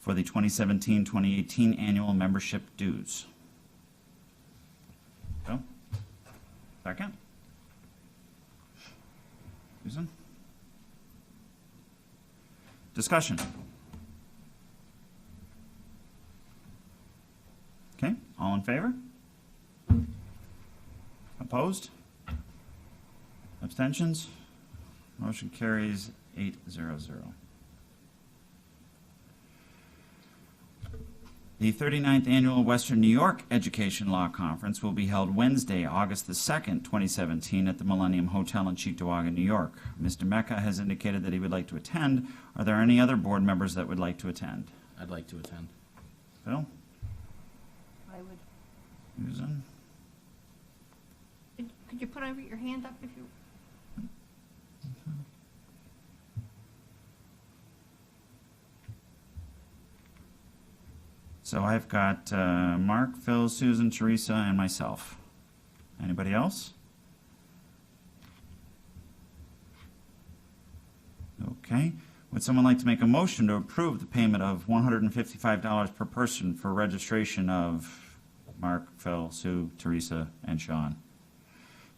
for the 2017-2018 annual membership dues? Bill? Second? Susan? Discussion? Okay, all in favor? Opposed? Abstentions? Motion carries 8-0-0. The 39th Annual Western New York Education Law Conference will be held Wednesday, August the 2nd, 2017, at the Millennium Hotel in Cheektowaga, New York. Mr. Mecca has indicated that he would like to attend. Are there any other board members that would like to attend? I'd like to attend. Phil? I would. Susan? Could you put your hand up if you? So I've got Mark, Phil, Susan, Teresa, and myself. Anybody else? Okay. Would someone like to make a motion to approve the payment of $155 per person for registration of Mark, Phil, Sue, Teresa, and Sean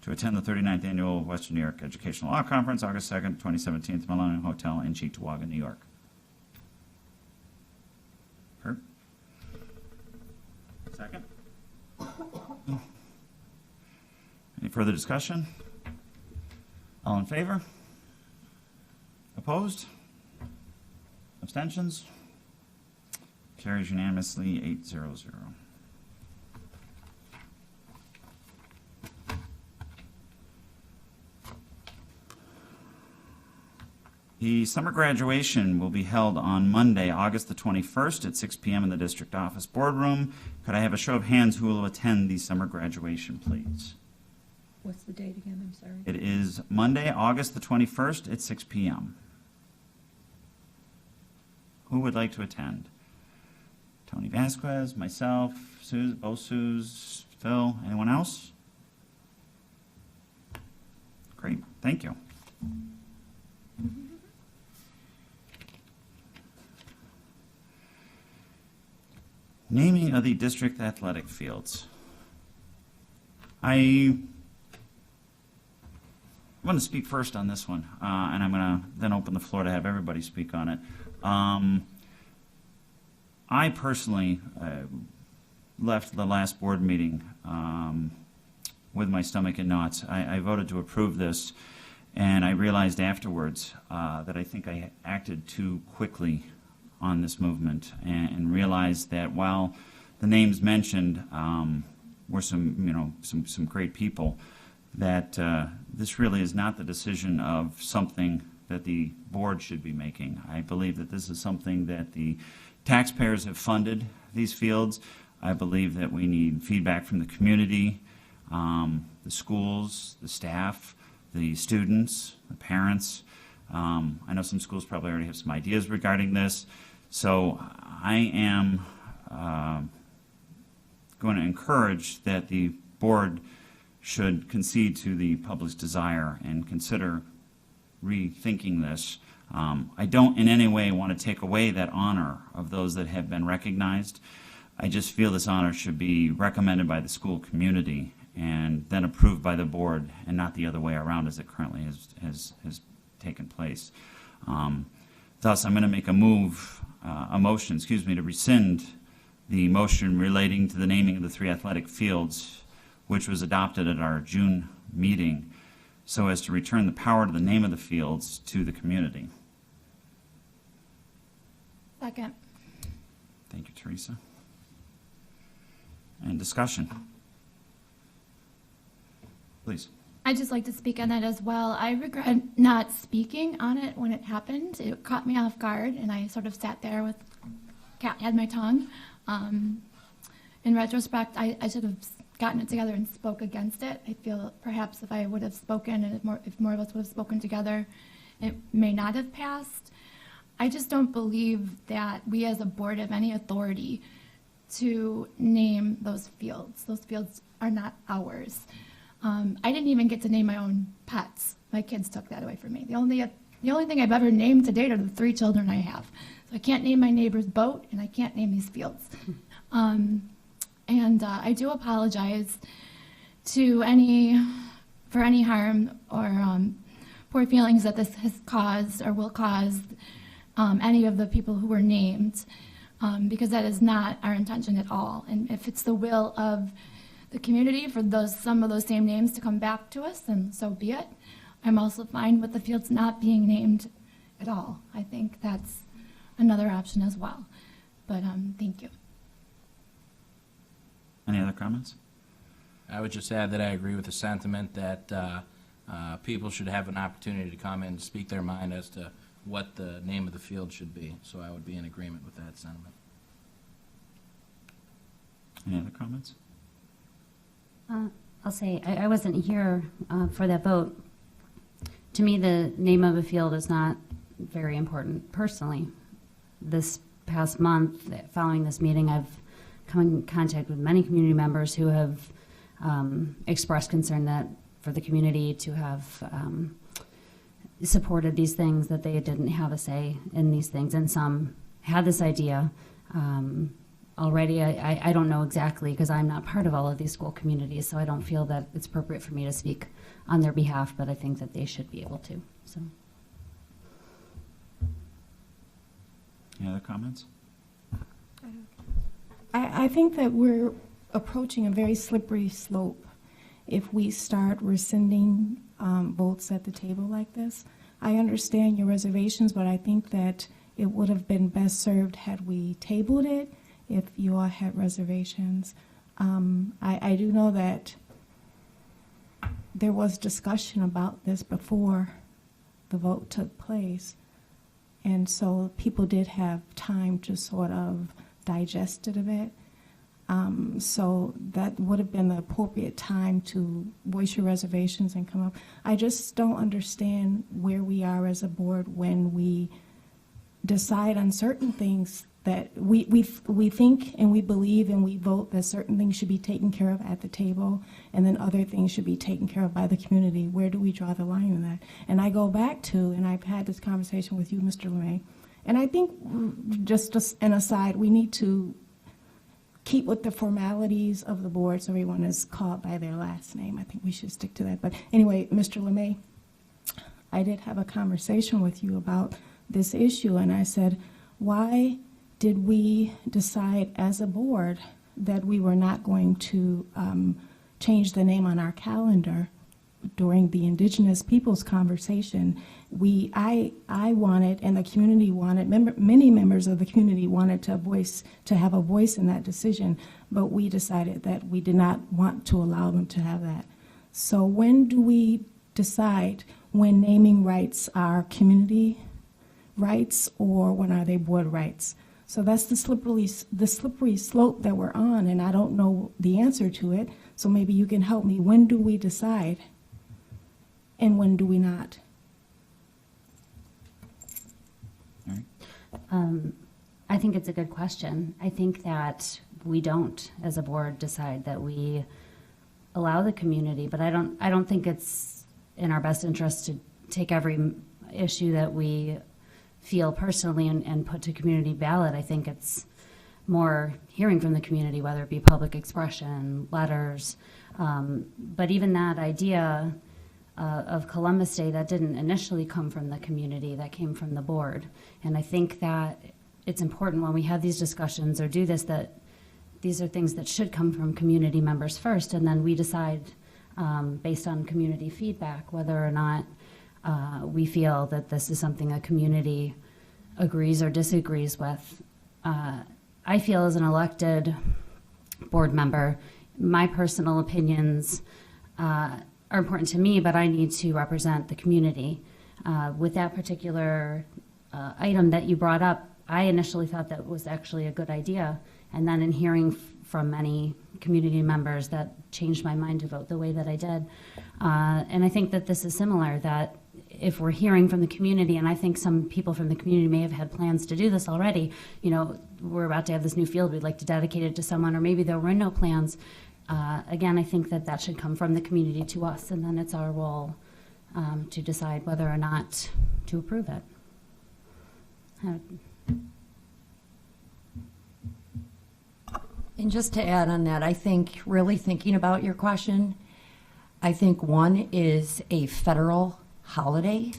to attend the 39th Annual Western New York Educational Law Conference, August 2nd, 2017, at the Millennium Hotel in Cheektowaga, New York? Kurt? Second? Any further discussion? All in favor? Opposed? Abstentions? Carries unanimously, 8-0-0. The summer graduation will be held on Monday, August the 21st at 6 p.m. in the district office boardroom. Could I have a show of hands who will attend the summer graduation, please? What's the date again? I'm sorry. It is Monday, August the 21st at 6 p.m. Who would like to attend? Tony Vasquez, myself, Suze, both Suze, Phil, anyone else? Great, thank you. Naming of the district athletic fields. I'm going to speak first on this one, and I'm going to then open the floor to have everybody speak on it. I personally left the last board meeting with my stomach in knots. I voted to approve this, and I realized afterwards that I think I acted too quickly on this movement, and realized that while the names mentioned were some great people, that this really is not the decision of something that the board should be making. I believe that this is something that the taxpayers have funded these fields. I believe that we need feedback from the community, the schools, the staff, the students, the parents. I know some schools probably already have some ideas regarding this. So I am going to encourage that the board should concede to the public's desire and consider rethinking this. I don't in any way want to take away that honor of those that have been recognized. I just feel this honor should be recommended by the school community and then approved by the board, and not the other way around as it currently has taken place. Thus, I'm going to make a motion, to rescind the motion relating to the naming of the 3 athletic fields, which was adopted at our June meeting, so as to return the power to the name of the fields to the community. Second. Thank you, Teresa. And discussion. Please. I'd just like to speak on that as well. I regret not speaking on it when it happened. It caught me off guard, and I sort of sat there with cat had my tongue. In retrospect, I should have gotten it together and spoke against it. I feel perhaps if I would have spoken and if more of us would have spoken together, it may not have passed. I just don't believe that we as a board have any authority to name those fields. Those fields are not ours. I didn't even get to name my own pets. My kids took that away from me. The only thing I've ever named to date are the 3 children I have. So I can't name my neighbor's boat, and I can't name these fields. I do apologize for any harm or poor feelings that this has caused or will cause any of the people who were named, because that is not our intention at all. And if it's the will of the community for some of those same names to come back to us, then so be it. I'm also fine with the fields not being named at all. I think that's another option as well. But thank you. Any other comments? I would just add that I agree with the sentiment that people should have an opportunity to come and speak their mind as to what the name of the field should be. So I would be in agreement with that sentiment. Any other comments? I'll say, I wasn't here for that vote. To me, the name of a field is not very important personally. This past month, following this meeting, I've come in contact with many community members who have expressed concern that for the community to have supported these things, that they didn't have a say in these things, and some had this idea already. I don't know exactly, because I'm not part of all of these school communities, so I don't feel that it's appropriate for me to speak on their behalf, but I think that they should be able to, so. Any other comments? I think that we're approaching a very slippery slope if we start rescinding votes at the table like this. I understand your reservations, but I think that it would have been best served had we tabled it if you all had reservations. I do know that there was discussion about this before the vote took place, and so people did have time to sort of digest it a bit. So that would have been the appropriate time to voice your reservations and come up. I just don't understand where we are as a board when we decide on certain things that we think and we believe and we vote that certain things should be taken care of at the table, and then other things should be taken care of by the community. Where do we draw the line in that? And I go back to, and I've had this conversation with you, Mr. LeMay, and I think, just an aside, we need to keep with the formalities of the board so everyone is called by their last name. I think we should stick to that. But anyway, Mr. LeMay, I did have a conversation with you about this issue, and I said, why did we decide as a board that we were not going to change the name on our calendar during the Indigenous Peoples conversation? I wanted, and the community wanted, many members of the community wanted to have a voice in that decision, but we decided that we did not want to allow them to have that. So when do we decide when naming rights are community rights or when are they board rights? So that's the slippery slope that we're on, and I don't know the answer to it, so maybe you can help me. When do we decide and when do we not? I think it's a good question. I think that we don't, as a board, decide that we allow the community, but I don't think it's in our best interest to take every issue that we feel personally and put to community ballot. I think it's more hearing from the community, whether it be public expression, letters, but even that idea of Columbus Day, that didn't initially come from the community, that came from the board. And I think that it's important when we have these discussions or do this, that these are things that should come from community members first, and then we decide based on community feedback whether or not we feel that this is something a community agrees or disagrees with. I feel as an elected board member, my personal opinions are important to me, but I need to represent the community. With that particular item that you brought up, I initially thought that was actually a good idea, and then in hearing from many community members, that changed my mind to vote the way that I did. And I think that this is similar, that if we're hearing from the community, and I think some people from the community may have had plans to do this already, you know, we're about to have this new field, we'd like to dedicate it to someone, or maybe there were no plans. Again, I think that that should come from the community to us, and then it's our role to decide whether or not to approve it. And just to add on that, I think, really thinking about your question, I think one is a federal holiday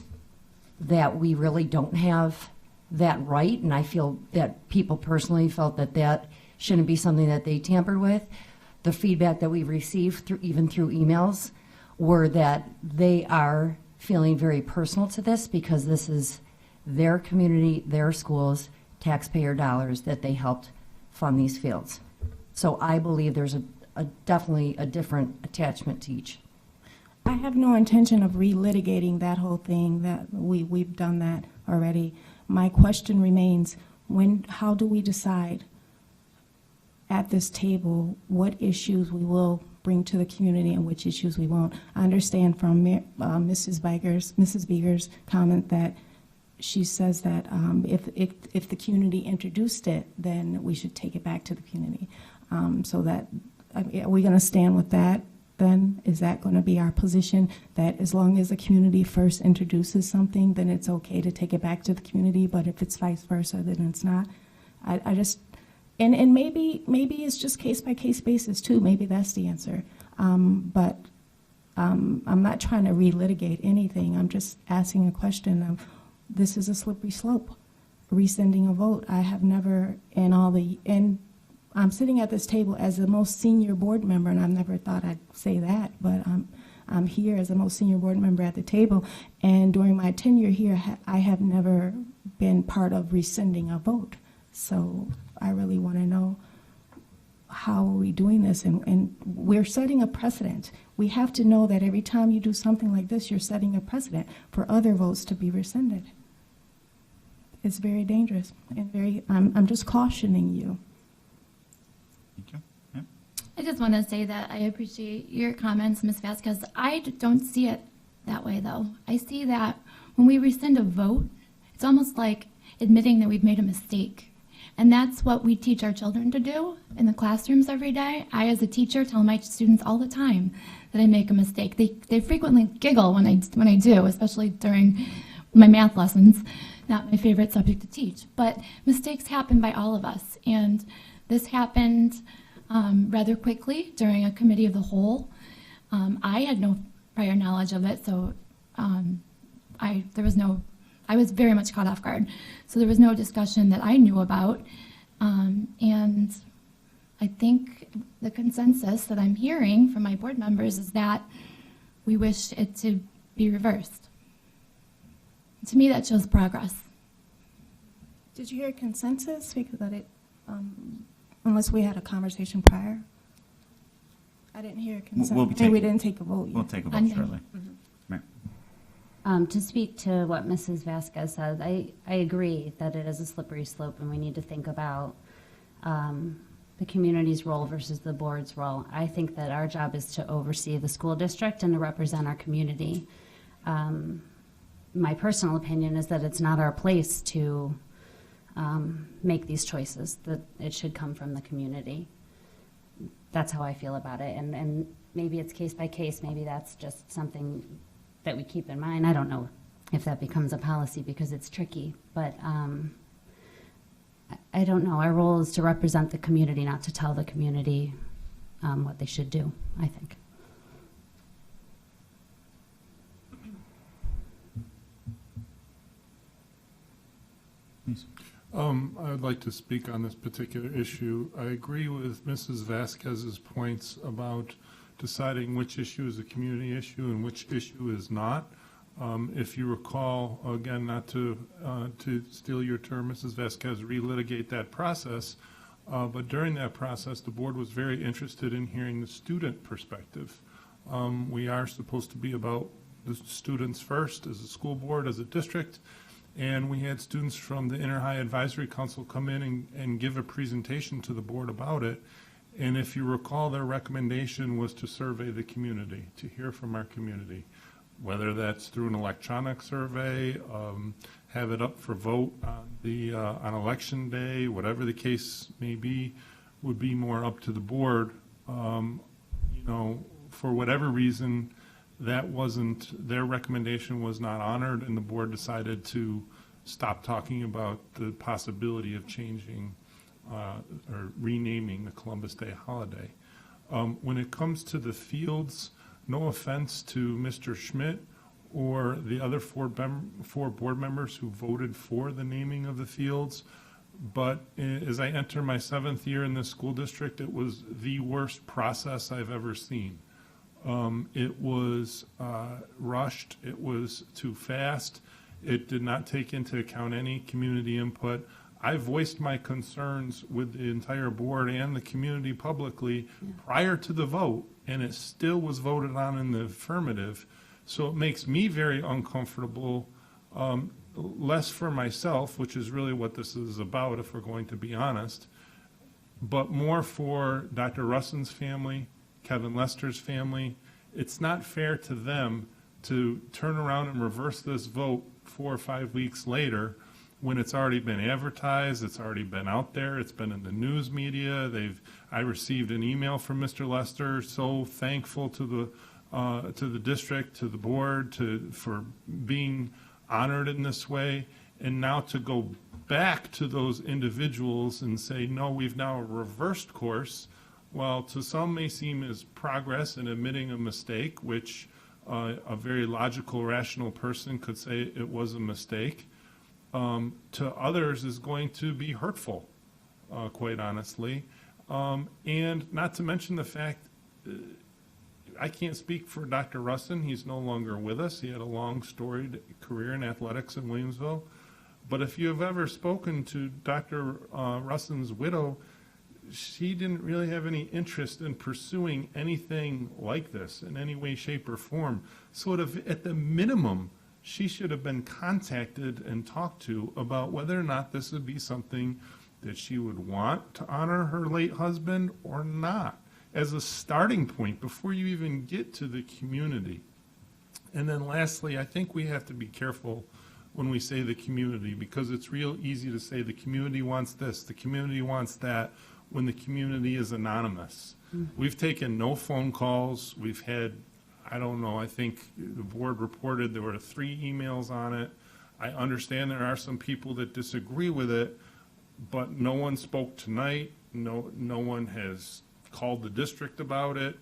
that we really don't have that right, and I feel that people personally felt that that shouldn't be something that they tampered with. The feedback that we received even through emails were that they are feeling very personal to this because this is their community, their schools, taxpayer dollars that they helped fund these fields. So I believe there's definitely a different attachment to each. I have no intention of relitigating that whole thing. That we've done that already. My question remains: how do we decide at this table what issues we will bring to the community and which issues we won't? I understand from Mrs. Beeger's comment that she says that if the community introduced it, then we should take it back to the community. So that, are we going to stand with that then? Is that going to be our position, that as long as the community first introduces something, then it's okay to take it back to the community, but if it's vice versa, then it's not? I just, and maybe it's just case-by-case basis too, maybe that's the answer. But I'm not trying to relitigate anything, I'm just asking a question of, this is a slippery slope, rescinding a vote. I have never, and I'm sitting at this table as the most senior board member, and I've never thought I'd say that, but I'm here as the most senior board member at the table, and during my tenure here, I have never been part of rescinding a vote. So I really want to know, how are we doing this? And we're setting a precedent. We have to know that every time you do something like this, you're setting a precedent for other votes to be rescinded. It's very dangerous, and I'm just cautioning you. Thank you. Yeah. I just want to say that I appreciate your comments, Ms. Vasquez. I don't see it that way, though. I see that when we rescind a vote, it's almost like admitting that we've made a mistake. And that's what we teach our children to do in the classrooms every day. I, as a teacher, tell my students all the time that I make a mistake. They frequently giggle when I do, especially during my math lessons. Not my favorite subject to teach. But mistakes happen by all of us. And this happened rather quickly during a committee of the whole. I had no prior knowledge of it, so I was very much caught off guard. So there was no discussion that I knew about. And I think the consensus that I'm hearing from my board members is that we wish it to be reversed. To me, that shows progress. Did you hear consensus? Because unless we had a conversation prior. I didn't hear consensus. We didn't take a vote yet. We'll take a vote shortly. To speak to what Mrs. Vasquez said, I agree that it is a slippery slope and we need to think about the community's role versus the board's role. I think that our job is to oversee the school district and to represent our community. My personal opinion is that it's not our place to make these choices, that it should come from the community. That's how I feel about it. And maybe it's case by case, maybe that's just something that we keep in mind. I don't know if that becomes a policy because it's tricky, but I don't know. Our role is to represent the community, not to tell the community what they should do, I think. I would like to speak on this particular issue. I agree with Mrs. Vasquez's points about deciding which issue is a community issue and which issue is not. If you recall, again, not to steal your term, Mrs. Vasquez, relitigate that process, but during that process, the board was very interested in hearing the student perspective. We are supposed to be about the students first as a school board, as a district, and we had students from the Inter-High Advisory Council come in and give a presentation to the board about it. And if you recall, their recommendation was to survey the community, to hear from our community, whether that's through an electronic survey, have it up for vote on election day, whatever the case may be, would be more up to the board. For whatever reason, that wasn't, their recommendation was not honored, and the board decided to stop talking about the possibility of changing or renaming the Columbus Day holiday. When it comes to the fields, no offense to Mr. Schmidt or the other four board members who voted for the naming of the fields, but as I enter my 7th year in this school district, it was the worst process I've ever seen. It was rushed, it was too fast, it did not take into account any community input. I voiced my concerns with the entire board and the community publicly prior to the vote, and it still was voted on in the affirmative. So it makes me very uncomfortable, less for myself, which is really what this is about, if we're going to be honest, but more for Dr. Russon's family, Kevin Lester's family. It's not fair to them to turn around and reverse this vote 4 or 5 weeks later when it's already been advertised, it's already been out there, it's been in the news media. I received an email from Mr. Lester, so thankful to the district, to the board, for being honored in this way. And now to go back to those individuals and say, no, we've now reversed course, well, to some may seem as progress in admitting a mistake, which a very logical, rational person could say it was a mistake. To others is going to be hurtful, quite honestly. And not to mention the fact, I can't speak for Dr. Russin. He's no longer with us. He had a long storied career in athletics in Williamsville. But if you have ever spoken to Dr. Russin's widow, she didn't really have any interest in pursuing anything like this in any way, shape, or form. So at the minimum, she should have been contacted and talked to about whether or not this would be something that she would want to honor her late husband or not, as a starting point before you even get to the community. And then lastly, I think we have to be careful when we say the community, because it's real easy to say the community wants this, the community wants that, when the community is anonymous. We've taken no phone calls. We've had, I don't know, I think the board reported there were 3 emails on it. I understand there are some people that disagree with it, but no one spoke tonight. No one has called the district about it.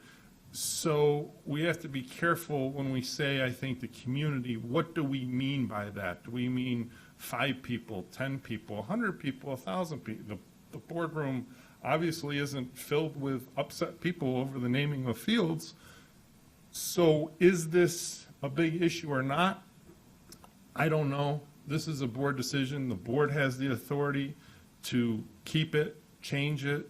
So we have to be careful when we say, I think, the community. What do we mean by that? Do we mean 5 people, 10 people, 100 people, 1,000 people? The boardroom obviously isn't filled with upset people over the naming of fields. So is this a big issue or not? I don't know. This is a board decision. The board has the authority to keep it, change it,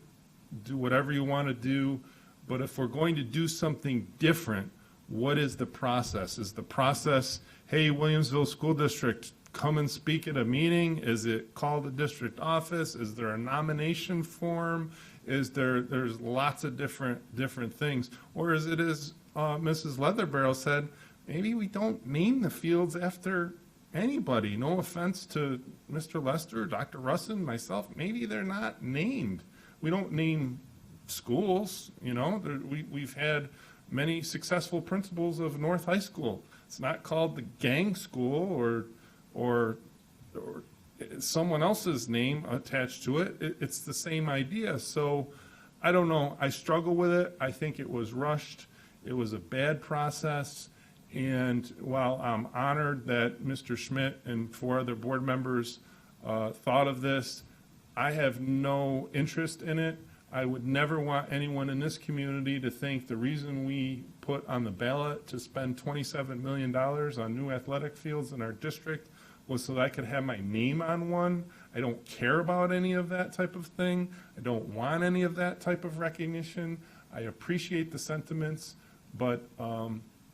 do whatever you want to do. But if we're going to do something different, what is the process? Is the process, hey, Williamsville School District, come and speak at a meeting? Is it call the district office? Is there a nomination form? There's lots of different things. Or is it, as Mrs. Leatherbarrow said, maybe we don't name the fields after anybody. No offense to Mr. Lester, Dr. Russin, myself, maybe they're not named. We don't name schools, you know. We've had many successful principals of North High School. It's not called the gang school or someone else's name attached to it. It's the same idea. So I don't know. I struggle with it. I think it was rushed. It was a bad process. And while I'm honored that Mr. Schmidt and 4 other board members thought of this, I have no interest in it. I would never want anyone in this community to think the reason we put on the ballot to spend $27 million on new athletic fields in our district was so that I could have my name on one. I don't care about any of that type of thing. I don't want any of that type of recognition. I appreciate the sentiments, but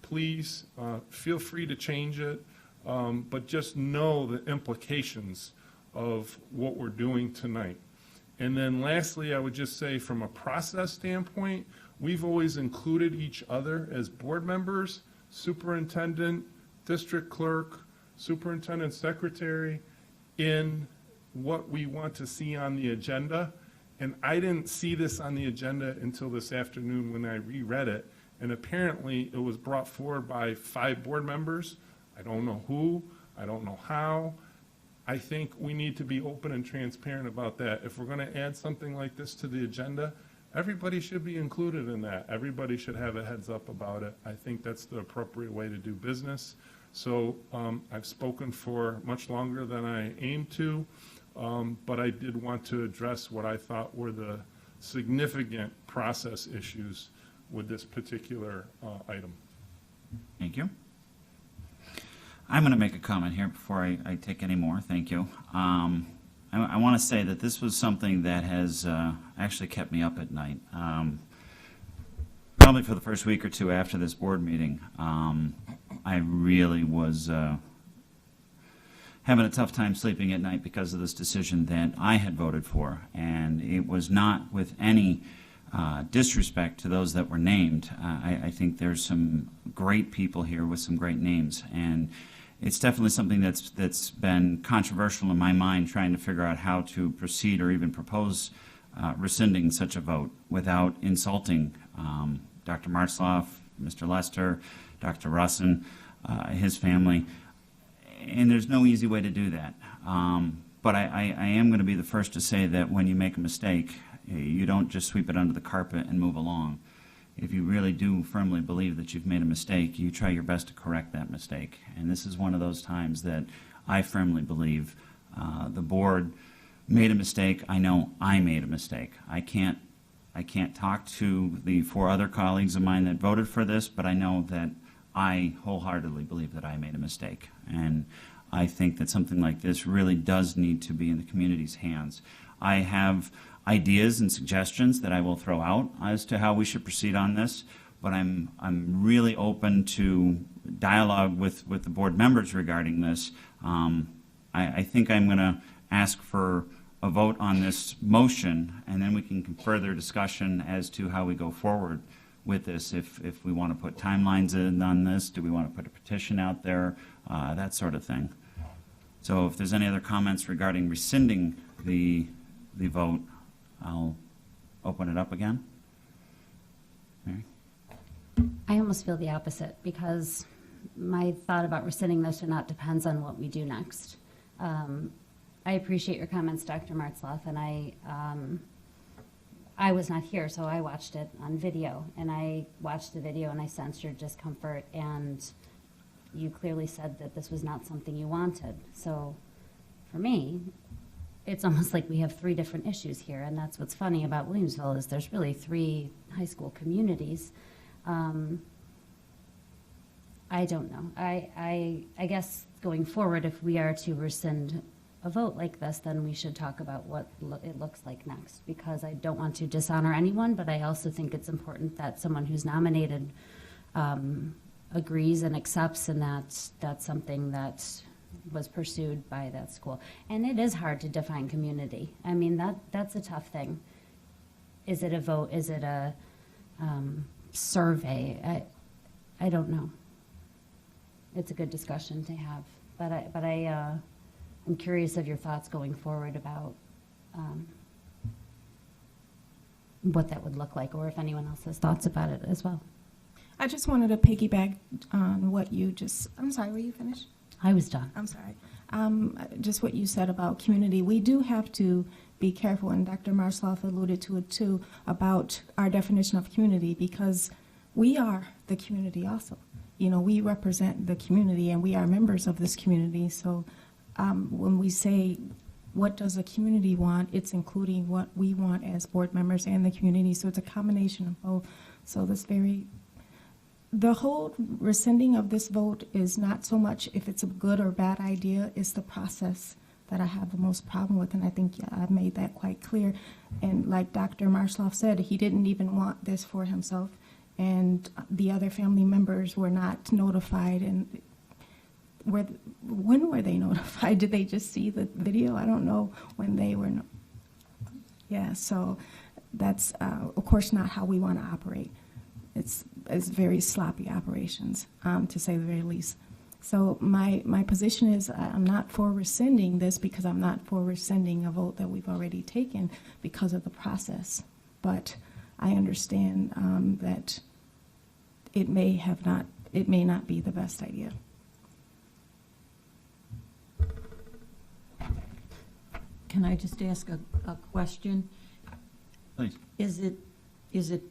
please feel free to change it, but just know the implications of what we're doing tonight. And then lastly, I would just say from a process standpoint, we've always included each other as board members, superintendent, district clerk, superintendent secretary, in what we want to see on the agenda. And I didn't see this on the agenda until this afternoon when I reread it. And apparently it was brought forward by 5 board members. I don't know who, I don't know how. I think we need to be open and transparent about that. If we're going to add something like this to the agenda, everybody should be included in that. Everybody should have a heads up about it. I think that's the appropriate way to do business. So I've spoken for much longer than I aimed to, but I did want to address what I thought were the significant process issues with this particular item. Thank you. I'm going to make a comment here before I take any more. Thank you. I want to say that this was something that has actually kept me up at night. Probably for the first week or 2 after this board meeting, I really was having a tough time sleeping at night because of this decision that I had voted for. And it was not with any disrespect to those that were named. I think there's some great people here with some great names. And it's definitely something that's been controversial in my mind, trying to figure out how to proceed or even propose rescinding such a vote without insulting Dr. Martzloff, Mr. Lester, Dr. Russin, his family. And there's no easy way to do that. But I am going to be the first to say that when you make a mistake, you don't just sweep it under the carpet and move along. If you really do firmly believe that you've made a mistake, you try your best to correct that mistake. And this is one of those times that I firmly believe the board made a mistake. I know I made a mistake. I can't talk to the 4 other colleagues of mine that voted for this, but I know that I wholeheartedly believe that I made a mistake. And I think that something like this really does need to be in the community's hands. I have ideas and suggestions that I will throw out as to how we should proceed on this, but I'm really open to dialogue with the board members regarding this. I think I'm going to ask for a vote on this motion, and then we can further discussion as to how we go forward with this. If we want to put timelines in on this, do we want to put a petition out there, that sort of thing. So if there's any other comments regarding rescinding the vote, I'll open it up again. Mary? I almost feel the opposite, because my thought about rescinding this or not depends on what we do next. I appreciate your comments, Dr. Martzloff, and I was not here, so I watched it on video, and I watched the video and I sensed your discomfort, and you clearly said that this was not something you wanted. So for me, it's almost like we have 3 different issues here, and that's what's funny about Williamsville is there's really 3 high school communities. I don't know. I guess going forward, if we are to rescind a vote like this, then we should talk about what it looks like next, because I don't want to dishonor anyone, but I also think it's important that someone who's nominated agrees and accepts, and that's something that was pursued by that school. And it is hard to define community. I mean, that's a tough thing. Is it a vote? Is it a survey? I don't know. It's a good discussion to have, but I'm curious of your thoughts going forward about what that would look like, or if anyone else has thoughts about it as well. I just wanted to piggyback on what you just, I'm sorry, were you finished? I was done. I'm sorry. Just what you said about community. We do have to be careful, and Dr. Martzloff alluded to it too, about our definition of community, because we are the community also. You know, we represent the community, and we are members of this community. So when we say, what does the community want, it's including what we want as board members and the community. So it's a combination of both. So the whole rescinding of this vote is not so much if it's a good or bad idea, it's the process that I have the most problem with, and I think I've made that quite clear. And like Dr. Martzloff said, he didn't even want this for himself, and the other family members were not notified. And when were they notified? Did they just see the video? I don't know when they were. Yeah, so that's of course not how we want to operate. It's very sloppy operations, to say the very least. So my position is I'm not for rescinding this, because I'm not for rescinding a vote that we've already taken because of the process. But I understand that it may not be the best idea. Can I just ask a question? Please. Is it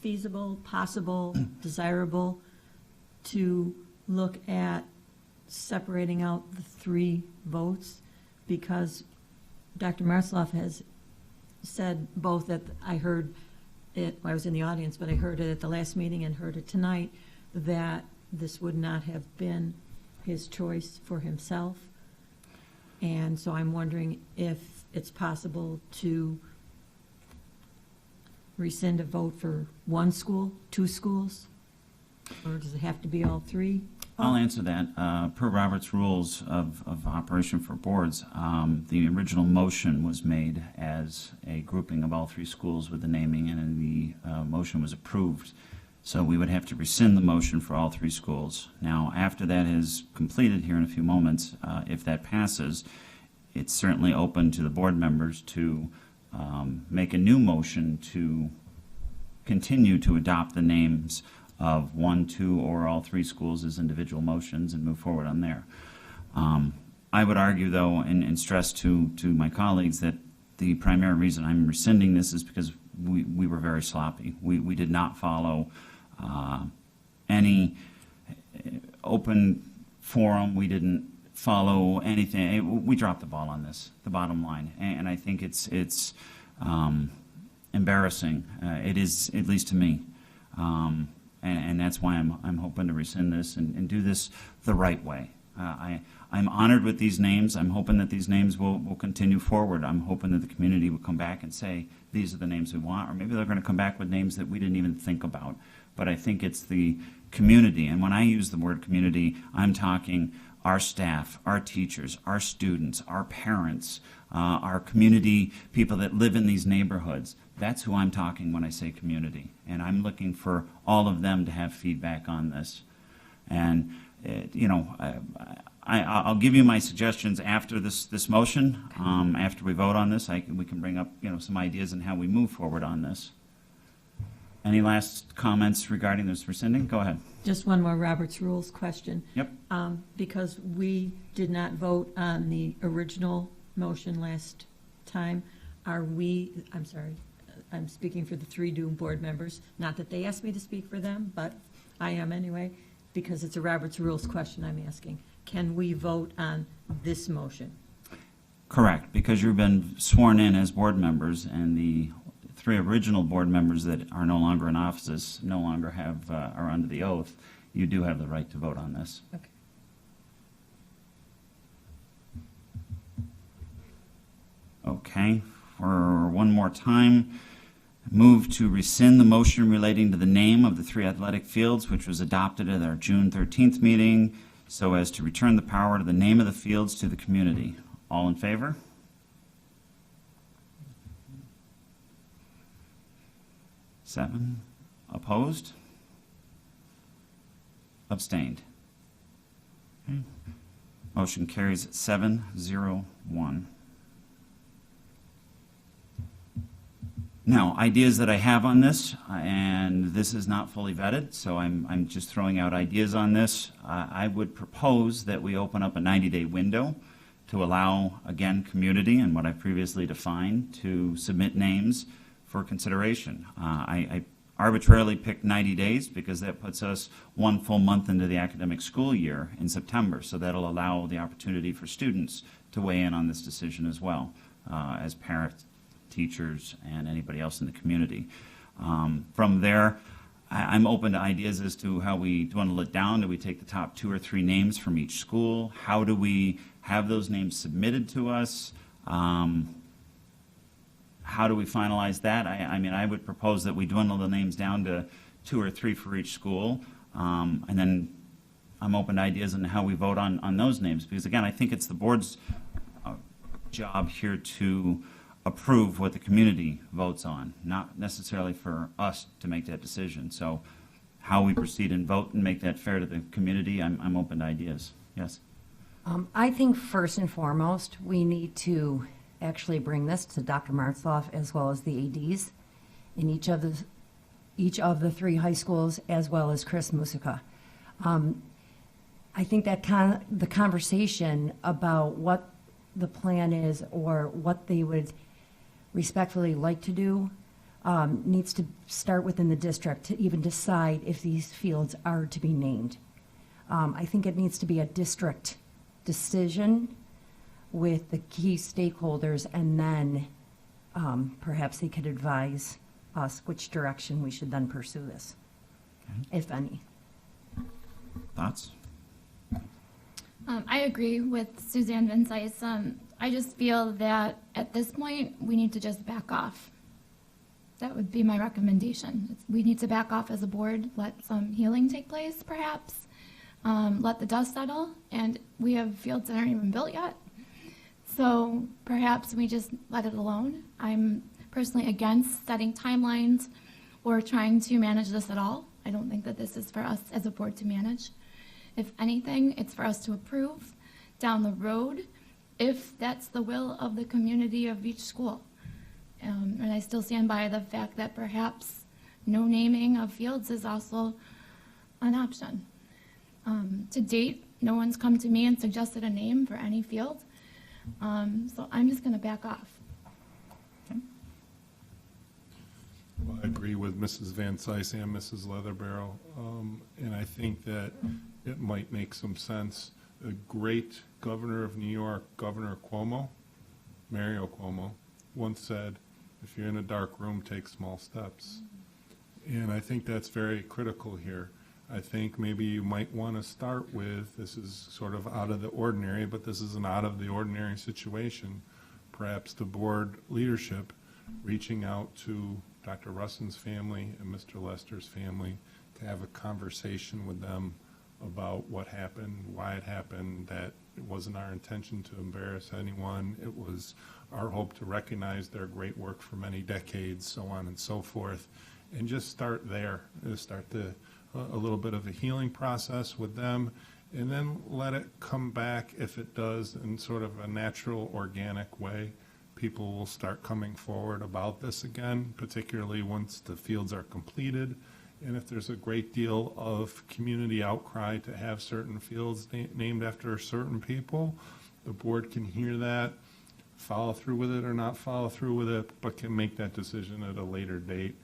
feasible, possible, desirable to look at separating out the 3 votes? Because Dr. Martzloff has said both that I heard it, I was in the audience, but I heard it at the last meeting and heard it tonight, that this would not have been his choice for himself. And so I'm wondering if it's possible to rescind a vote for 1 school, 2 schools, or does it have to be all 3? I'll answer that. Per Robert's rules of operation for boards, the original motion was made as a grouping of all 3 schools with the naming, and the motion was approved. So we would have to rescind the motion for all 3 schools. Now, after that is completed here in a few moments, if that passes, it's certainly open to the board members to make a new motion to continue to adopt the names of 1, 2, or all 3 schools as individual motions and move forward on there. I would argue, though, and stress to my colleagues that the primary reason I'm rescinding this is because we were very sloppy. We did not follow any open forum. We didn't follow anything. We dropped the ball on this, the bottom line. And I think it's embarrassing. It is, at least to me. And that's why I'm hoping to rescind this and do this the right way. I'm honored with these names. I'm hoping that these names will continue forward. I'm hoping that the community will come back and say, these are the names we want, or maybe they're going to come back with names that we didn't even think about. But I think it's the community, and when I use the word community, I'm talking our staff, our teachers, our students, our parents, our community people that live in these neighborhoods. That's who I'm talking when I say community, and I'm looking for all of them to have feedback on this. And I'll give you my suggestions after this motion. After we vote on this, we can bring up some ideas on how we move forward on this. Any last comments regarding this rescinding? Go ahead. Just one more Robert's Rules question. Yep. Because we did not vote on the original motion last time, I'm sorry, I'm speaking for the 3 new board members, not that they asked me to speak for them, but I am anyway, because it's a Robert's Rules question I'm asking. Can we vote on this motion? Correct, because you've been sworn in as board members, and the 3 original board members that are no longer in office, no longer are under the oath. You do have the right to vote on this. Okay. Okay, for one more time, move to rescind the motion relating to the name of the 3 athletic fields, which was adopted at our June 13th meeting, so as to return the power to the name of the fields to the community. All in favor? Seven. Opposed? Abstained? Okay. Motion carries 7-0-1. Now, ideas that I have on this, and this is not fully vetted, so I'm just throwing out ideas on this. I would propose that we open up a 90-day window to allow, again, community and what I previously defined to submit names for consideration. I arbitrarily picked 90 days because that puts us 1 full month into the academic school year in September, so that'll allow the opportunity for students to weigh in on this decision as well, as parents, teachers, and anybody else in the community. From there, I'm open to ideas as to how we dwindle it down. Do we take the top 2 or 3 names from each school? How do we have those names submitted to us? How do we finalize that? I mean, I would propose that we dwindle the names down to 2 or 3 for each school, and then I'm open to ideas on how we vote on those names, because again, I think it's the board's job here to approve what the community votes on, not necessarily for us to make that decision. So how we proceed and vote and make that fair to the community, I'm open to ideas. Yes? I think first and foremost, we need to actually bring this to Dr. Martzloff as well as the ADs in each of the 3 high schools, as well as Chris Musica. I think that the conversation about what the plan is or what they would respectfully like to do needs to start within the district to even decide if these fields are to be named. I think it needs to be a district decision with the key stakeholders, and then perhaps they could advise us which direction we should then pursue this, if any. Thoughts? I agree with Suzanne Vincice. I just feel that at this point, we need to just back off. That would be my recommendation. We need to back off as a board, let some healing take place, perhaps, let the dust settle, and we have fields that aren't even built yet. So perhaps we just let it alone. I'm personally against setting timelines or trying to manage this at all. I don't think that this is for us as a board to manage. If anything, it's for us to approve down the road if that's the will of the community of each school. And I still stand by the fact that perhaps no naming of fields is also an option. To date, no one's come to me and suggested a name for any field. So I'm just going to back off. Well, I agree with Mrs. Van Cise and Mrs. Leatherbarrow, and I think that it might make some sense. The great governor of New York, Governor Cuomo, Mario Cuomo, once said, if you're in a dark room, take small steps. And I think that's very critical here. I think maybe you might want to start with, this is sort of out of the ordinary, but this is an out of the ordinary situation. Perhaps the board leadership reaching out to Dr. Russin's family and Mr. Lester's family to have a conversation with them about what happened, why it happened, that it wasn't our intention to embarrass anyone. It was our hope to recognize their great work for many decades, so on and so forth, and just start there, start a little bit of a healing process with them, and then let it come back if it does in sort of a natural, organic way. People will start coming forward about this again, particularly once the fields are completed. And if there's a great deal of community outcry to have certain fields named after certain people, the board can hear that, follow through with it or not follow through with it, but can make that decision at a later date.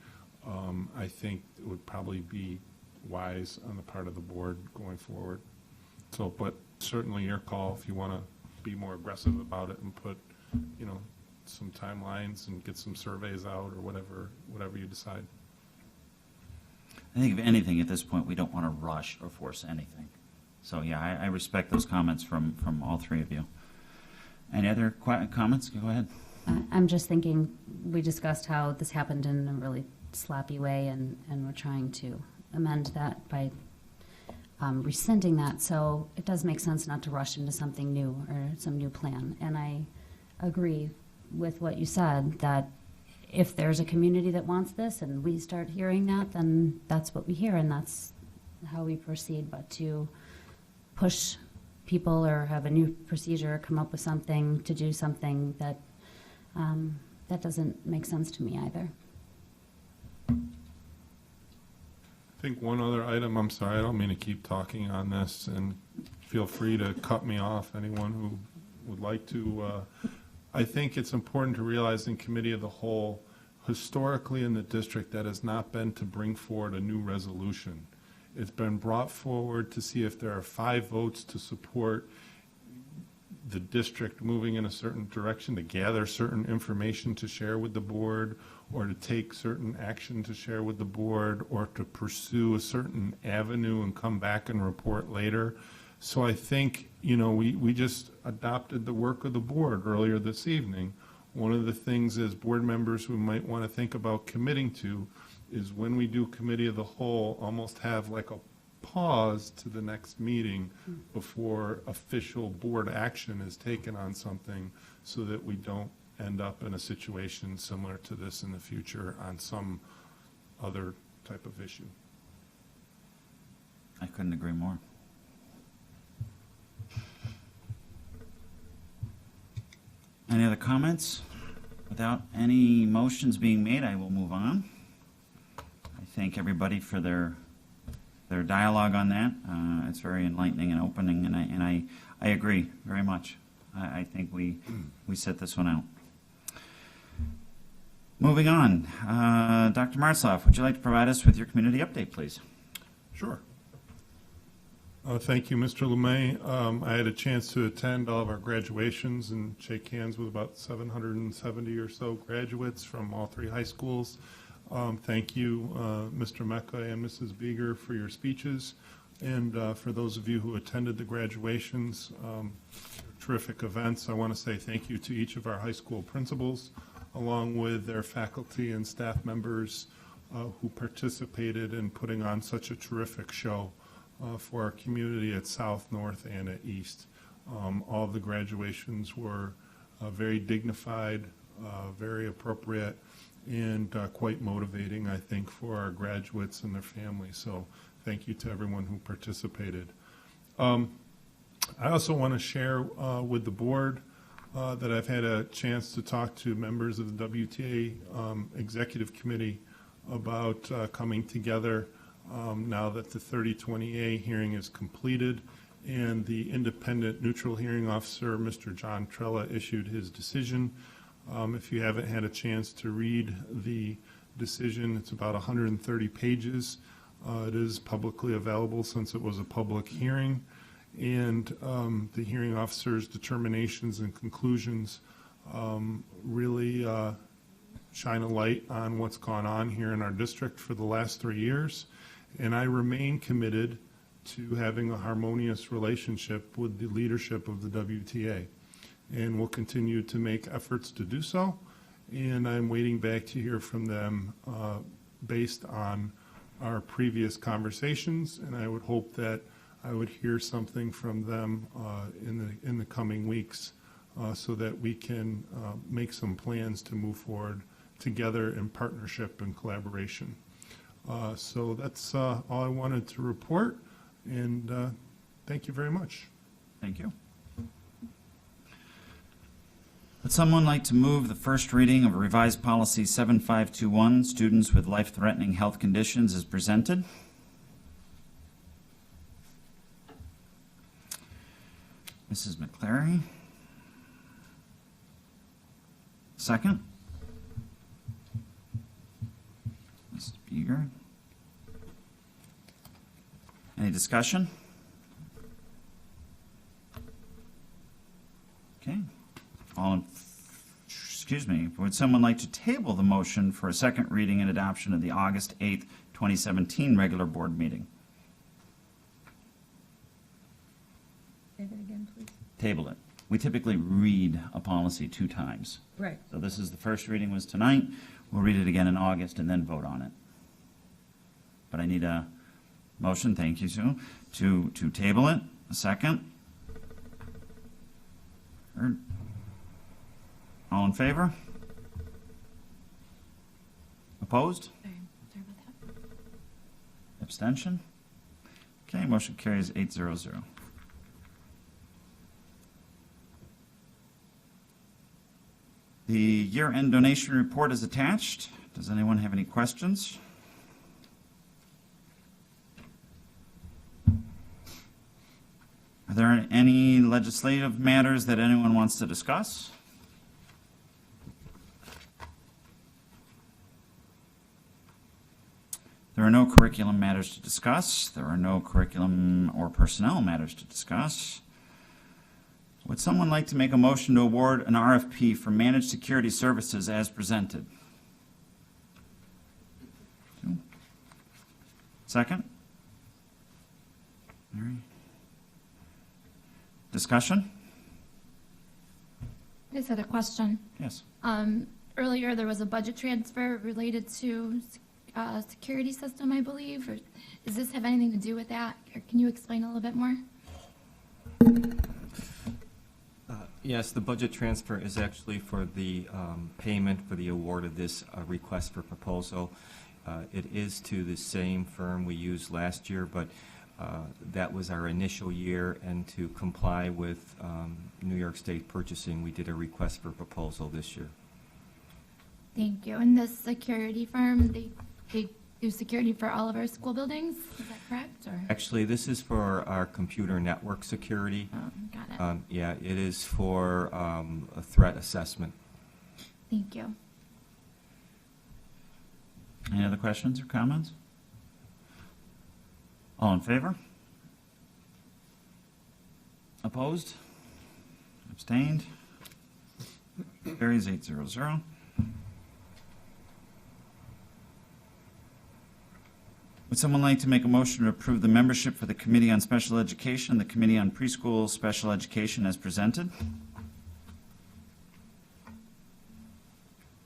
I think it would probably be wise on the part of the board going forward. So, but certainly your call if you want to be more aggressive about it and put, you know, some timelines and get some surveys out or whatever you decide. I think if anything, at this point, we don't want to rush or force anything. So, yeah, I respect those comments from all three of you. Any other comments? Go ahead. I'm just thinking, we discussed how this happened in a really sloppy way, and we're trying to amend that by rescinding that. So it does make sense not to rush into something new or some new plan. And I agree with what you said, that if there's a community that wants this and we start hearing that, then that's what we hear and that's how we proceed. But to push people or have a new procedure, come up with something to do something that that doesn't make sense to me either. I think one other item, I'm sorry, I don't mean to keep talking on this, and feel free to cut me off, anyone who would like to. I think it's important to realize in committee of the whole, historically in the district, that has not been to bring forward a new resolution. It's been brought forward to see if there are 5 votes to support the district moving in a certain direction, to gather certain information to share with the board, or to take certain action to share with the board, or to pursue a certain avenue and come back and report later. So I think, you know, we just adopted the work of the board earlier this evening. One of the things as board members we might want to think about committing to is when we do committee of the whole, almost have like a pause to the next meeting before official board action is taken on something, so that we don't end up in a situation similar to this in the future on some other type of issue. I couldn't agree more. Any other comments? Without any motions being made, I will move on. I thank everybody for their dialogue on that. It's very enlightening and opening, and I agree very much. I think we set this one out. Moving on, Dr. Martzoff, would you like to provide us with your community update, please? Sure. Thank you, Mr. Lemay. I had a chance to attend all of our graduations and shake hands with about 770 or so graduates from all 3 high schools. Thank you, Mr. Mecca and Mrs. Beeger, for your speeches. And for those of you who attended the graduations, terrific events. I want to say thank you to each of our high school principals, along with their faculty and staff members who participated in putting on such a terrific show for our community at South, North, and at East. All of the graduations were very dignified, very appropriate, and quite motivating, I think, for our graduates and their families. So thank you to everyone who participated. I also want to share with the board that I've had a chance to talk to members of the WTA Executive Committee about coming together now that the 3020A hearing is completed and the independent neutral hearing officer, Mr. John Trella, issued his decision. If you haven't had a chance to read the decision, it's about 130 pages. It is publicly available since it was a public hearing. And the hearing officer's determinations and conclusions really shine a light on what's gone on here in our district for the last 3 years. And I remain committed to having a harmonious relationship with the leadership of the WTA. And we'll continue to make efforts to do so. And I'm waiting back to hear from them based on our previous conversations. And I would hope that I would hear something from them in the coming weeks so that we can make some plans to move forward together in partnership and collaboration. So that's all I wanted to report, and thank you very much. Thank you. Would someone like to move the first reading of revised policy 7521, students with life-threatening health conditions, as presented? Mrs. McClary. Second. Mrs. Beeger. Any discussion? Okay. Excuse me, would someone like to table the motion for a second reading and adoption of the August 8th, 2017 regular board meeting? Say that again, please. Table it. We typically read a policy 2 times. Right. So this is the first reading was tonight. We'll read it again in August and then vote on it. But I need a motion, thank you, Sue, to table it. A second. Heard. All in favor? Opposed? Sorry about that. Abstention? Okay, motion carries 800. The year-end donation report is attached. Does anyone have any questions? Are there any legislative matters that anyone wants to discuss? There are no curriculum matters to discuss. There are no curriculum or personnel matters to discuss. Would someone like to make a motion to award an RFP for managed security services as presented? Second? Mary? Discussion? I just had a question. Yes. Earlier, there was a budget transfer related to security system, I believe. Or does this have anything to do with that? Or can you explain a little bit more? Yes, the budget transfer is actually for the payment for the award of this request for proposal. It is to the same firm we used last year, but that was our initial year, and to comply with New York State purchasing, we did a request for proposal this year. Thank you. And this security firm, they do security for all of our school buildings? Is that correct? Or? Actually, this is for our computer network security. Oh, got it. Yeah, it is for a threat assessment. Thank you. Any other questions or comments? All in favor? Opposed? Abstained? Carries 800. Would someone like to make a motion to approve the membership for the Committee on Special Education and the Committee on Preschool Special Education as presented?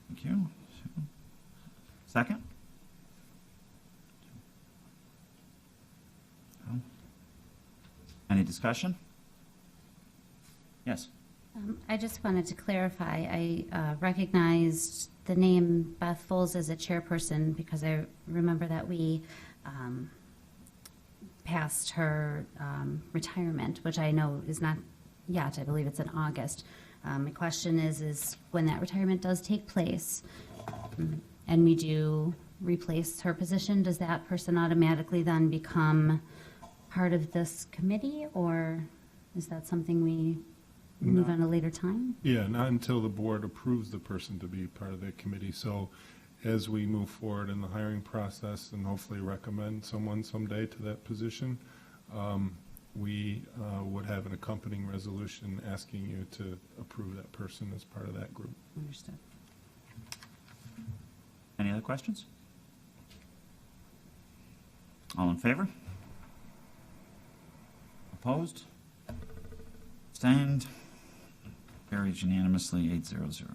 Thank you. Second? Any discussion? Yes. I just wanted to clarify, I recognized the name Beth Foles as a chairperson because I remember that we passed her retirement, which I know is not yet. I believe it's in August. My question is when that retirement does take place, and we do replace her position, does that person automatically then become part of this committee, or is that something we move No. on a later time? Yeah, not until the board approves the person to be part of that committee. So as we move forward in the hiring process and hopefully recommend someone someday to that position, we would have an accompanying resolution asking you to approve that person as part of that group. Understood. Any other questions? All in favor? Opposed? Abstained? Carries unanimously, 800.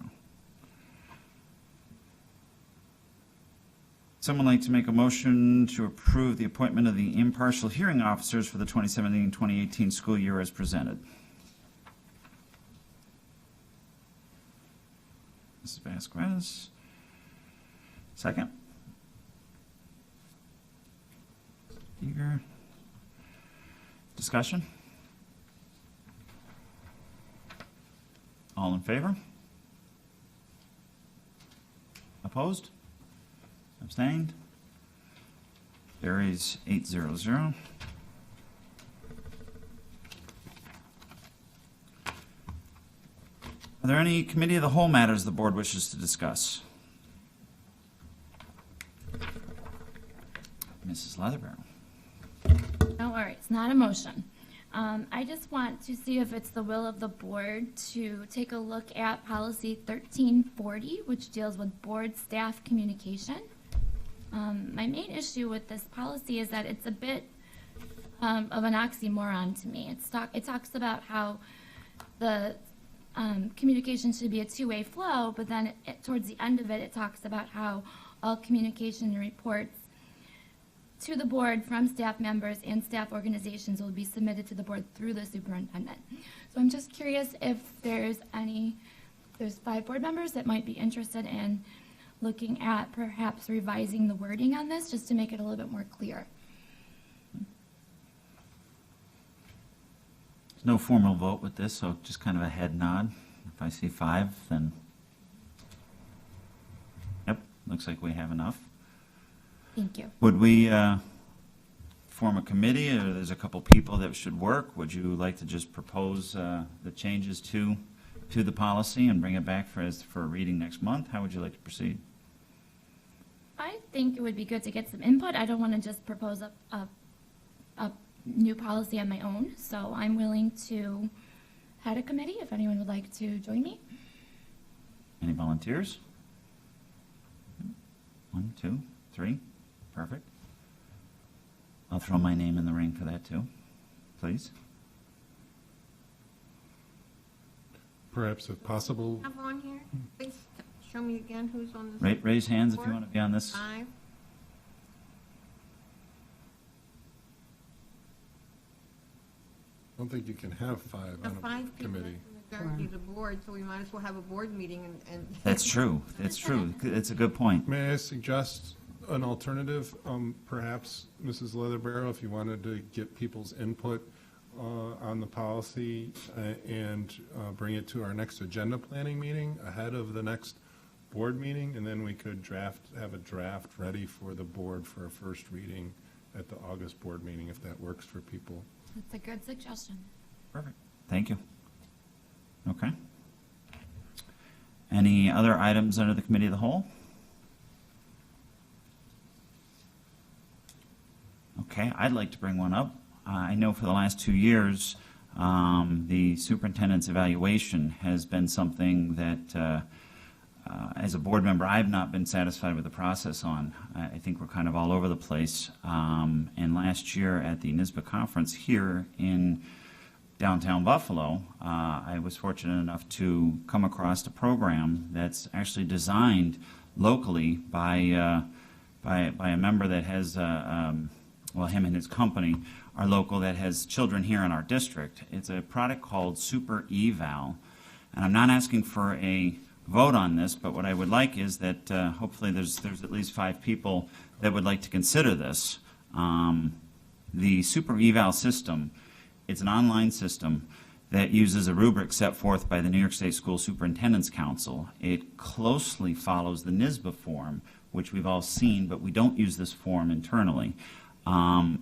Someone like to make a motion to approve the appointment of the impartial hearing officers for the 2017-2018 school year as presented? Mrs. Vasquez. Second? Eager. Discussion? All in favor? Opposed? Abstained? Carries 800. Are there any committee of the whole matters the board wishes to discuss? Mrs. Leatherbarrow. Don't worry, it's not a motion. I just want to see if it's the will of the board to take a look at policy 1340, which deals with board staff communication. My main issue with this policy is that it's a bit of an oxymoron to me. It talks about how the communication should be a two-way flow, but then towards the end of it, it talks about how all communication and reports to the board from staff members and staff organizations will be submitted to the board through the superintendent. So I'm just curious if there's 5 board members that might be interested in looking at perhaps revising the wording on this just to make it a little bit more clear. There's no formal vote with this, so just kind of a head nod. If I see 5, then, yep, looks like we have enough. Thank you. Would we form a committee, or there's a couple people that should work? Would you like to just propose the changes to the policy and bring it back for a reading next month? How would you like to proceed? I think it would be good to get some input. I don't want to just propose a new policy on my own, so I'm willing to head a committee if anyone would like to join me. Any volunteers? 1, 2, 3. Perfect. I'll throw my name in the ring for that too, please. Perhaps if possible, Have on here, please show me again who's on this. Raise hands if you board. want to be on this. 5. I don't think you can have 5 The on 5 a people committee. in the majority of the board, so we might as well have a board meeting and. That's true. It's true. It's a good point. May I suggest an alternative? Perhaps, Mrs. Leatherbarrow, if you wanted to get people's input on the policy and bring it to our next agenda planning meeting ahead of the next board meeting, and then we could have a draft ready for the board for a first reading at the August board meeting, if that works for people. That's a good suggestion. Perfect. Thank you. Okay. Any other items under the committee of the whole? Okay, I'd like to bring one up. I know for the last 2 years, the superintendent's evaluation has been something that, as a board member, I've not been satisfied with the process on. I think we're kind of all over the place. And last year at the NYSBA conference here in downtown Buffalo, I was fortunate enough to come across a program that's actually designed locally by a member that has, well, him and his company are local, that has children here in our district. It's a product called Super Eval. And I'm not asking for a vote on this, but what I would like is that hopefully there's at least 5 people that would like to consider this. The Super Eval system, it's an online system that uses a rubric set forth by the New York State School Superintendent's Council. It closely follows the NYSBA form, which we've all seen, but we don't use this form internally.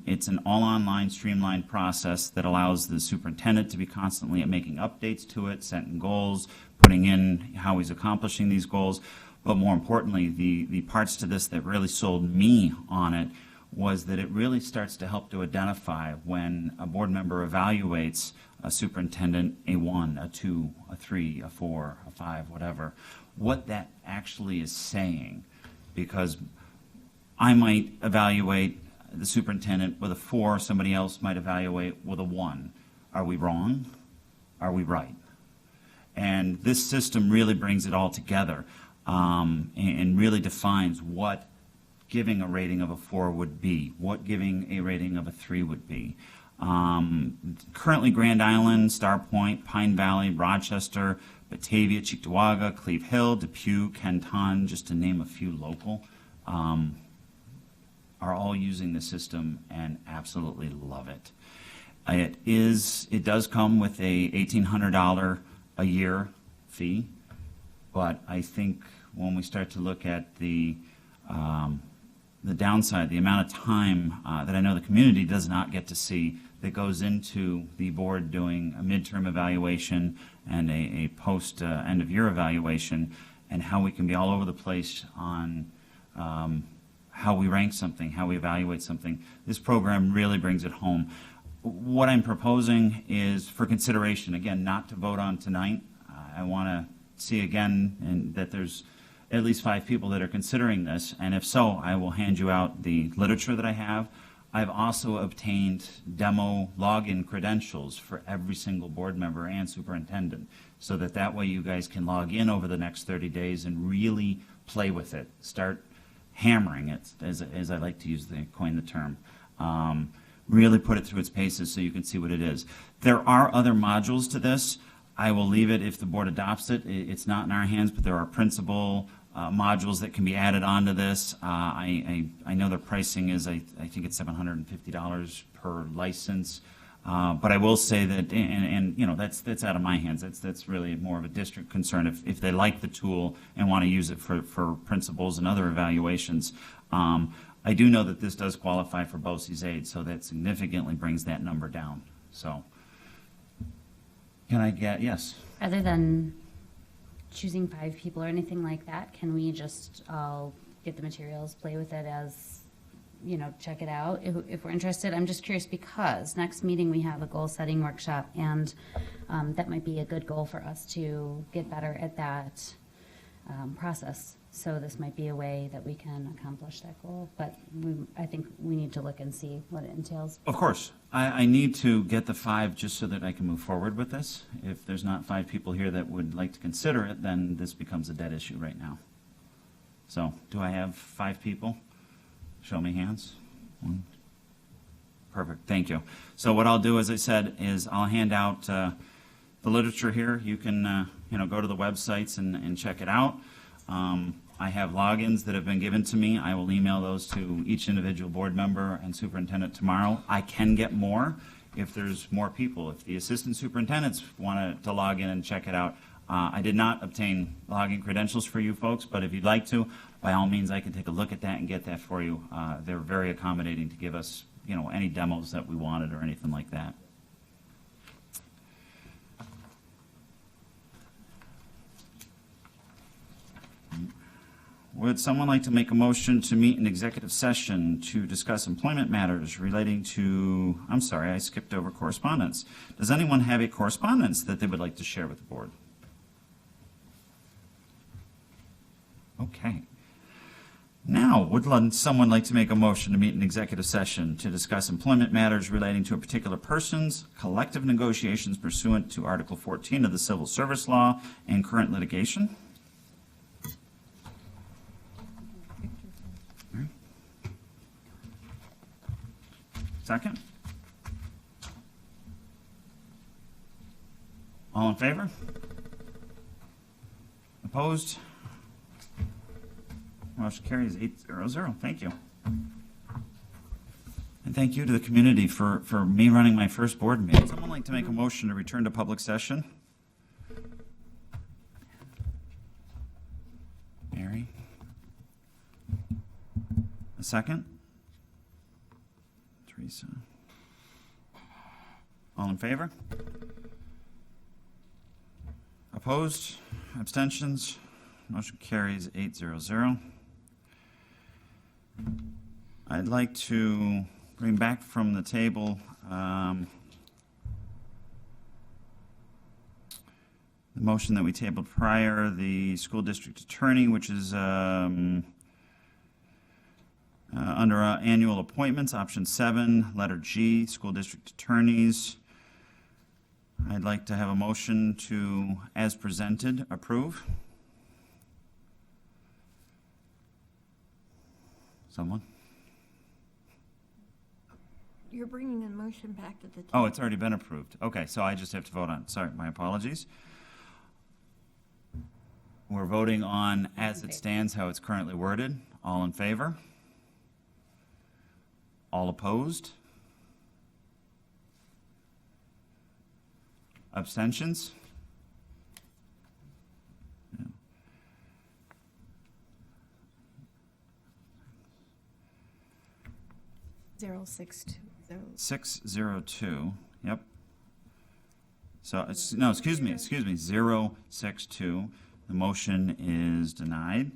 It's an all-online, streamlined process that allows the superintendent to be constantly making updates to it, setting goals, putting in how he's accomplishing these goals. But more importantly, the parts to this that really sold me on it was that it really starts to help to identify when a board member evaluates a superintendent, a 1, a 2, a 3, a 4, a 5, whatever, what that actually is saying. Because I might evaluate the superintendent with a 4, somebody else might evaluate with a 1. Are we wrong? Are we right? And this system really brings it all together and really defines what giving a rating of a 4 would be, what giving a rating of a 3 would be. Currently, Grand Island, Star Point, Pine Valley, Rochester, Batavia, Cheektowaga, Cleve Hill, Depew, Canton, just to name a few local, are all using the system and absolutely love it. It does come with a $1,800 a year fee, but I think when we start to look at the downside, the amount of time that I know the community does not get to see that goes into the board doing a midterm evaluation and a post end of year evaluation, and how we can be all over the place on how we rank something, how we evaluate something. This program really brings it home. What I'm proposing is for consideration, again, not to vote on tonight. I want to see again that there's at least 5 people that are considering this, and if so, I will hand you out the literature that I have. I've also obtained demo login credentials for every single board member and superintendent, so that way you guys can log in over the next 30 days and really play with it, start hammering it, as I like to use coin the term. Really put it through its paces so you can see what it is. There are other modules to this. I will leave it if the board adopts it. It's not in our hands, but there are principal modules that can be added onto this. I know their pricing is, I think it's $750 per license. But I will say that, and you know, that's out of my hands. That's really more of a district concern. If they like the tool and want to use it for principals and other evaluations. I do know that this does qualify for BOCES aid, so that significantly brings that number down. So, can I get, yes? Rather than choosing 5 people or anything like that, can we just all get the materials, play with it as, you know, check it out if we're interested? I'm just curious because next meeting we have a goal setting workshop, and that might be a good goal for us to get better at that process. So this might be a way that we can accomplish that goal, but I think we need to look and see what it entails. Of course. I need to get the 5 just so that I can move forward with this. If there's not 5 people here that would like to consider it, then this becomes a dead issue right now. So, do I have 5 people? Show me hands. 1. Perfect, thank you. So what I'll do, as I said, is I'll hand out the literature here. You can go to the websites and check it out. I have logins that have been given to me. I will email those to each individual board member and superintendent tomorrow. I can get more if there's more people. If the assistant superintendents want to log in and check it out. I did not obtain login credentials for you folks, but if you'd like to, by all means, I can take a look at that and get that for you. They're very accommodating to give us, any demos that we wanted or anything like that. Would someone like to make a motion to meet an executive session to discuss employment matters relating to, I'm sorry, I skipped over correspondence. Does anyone have a correspondence that they would like to share with the board? Okay. Now, would someone like to make a motion to meet an executive session to discuss employment matters relating to a particular person's collective negotiations pursuant to Article 14 of the Civil Service Law and current litigation? Second? All in favor? Opposed? Motion carries 800. Thank you. And thank you to the community for me running my first board meeting. Would someone like to make a motion to return to public session? Mary? A second? Teresa? All in favor? Opposed? Abstentions? Motion carries 800. I'd like to bring back from the table the motion that we tabled prior, the school district attorney, which is under annual appointments, option 7, letter G, school district attorneys. I'd like to have a motion to, as presented, approve. Someone? You're bringing a motion back to the table. Oh, it's already been approved. Okay, so I just have to vote on it. Sorry, my apologies. We're voting on as it stands, how it's currently worded. All in favor? All opposed? Abstentions? No. 062. 602, yep. So, no, excuse me, 062. The motion is denied.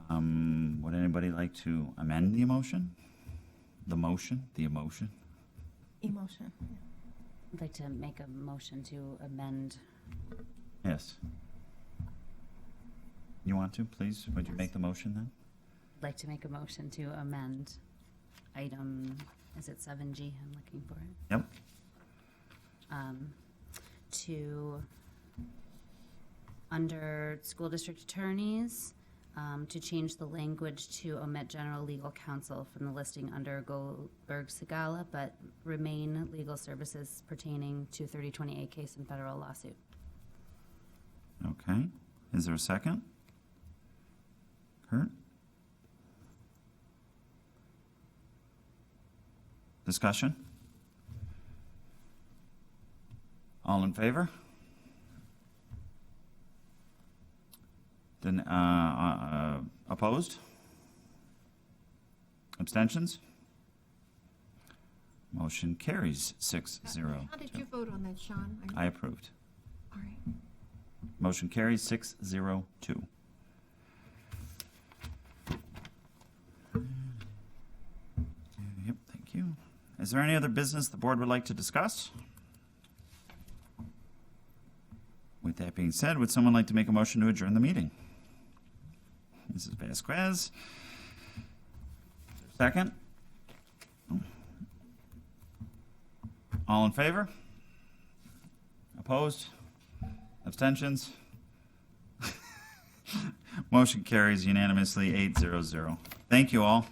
Would anybody like to amend the emotion? The emotion? Emotion. I'd like to make a motion to amend. Yes. You want to, please? Would you make the motion then? I'd like to make a motion to amend item, is it 7G? I'm looking for it. Yep. To, under school district attorneys, to change the language to omit general legal counsel from the listing under Goldberg-Segala, but remain legal services pertaining to 3028 case and federal lawsuit. Okay. Is there a second? Kurt? Discussion? All in favor? Then, opposed? Abstentions? Motion carries 6-0. How did you vote on that, Sean? I approved. All right. Motion carries 6-0-2. Yep, thank you. Is there any other business the board would like to discuss? With that being said, would someone like to make a motion to adjourn the meeting? Mrs. Vasquez. Second? All in favor? Opposed? Abstentions? Motion carries unanimously 8-0-0. Thank you all.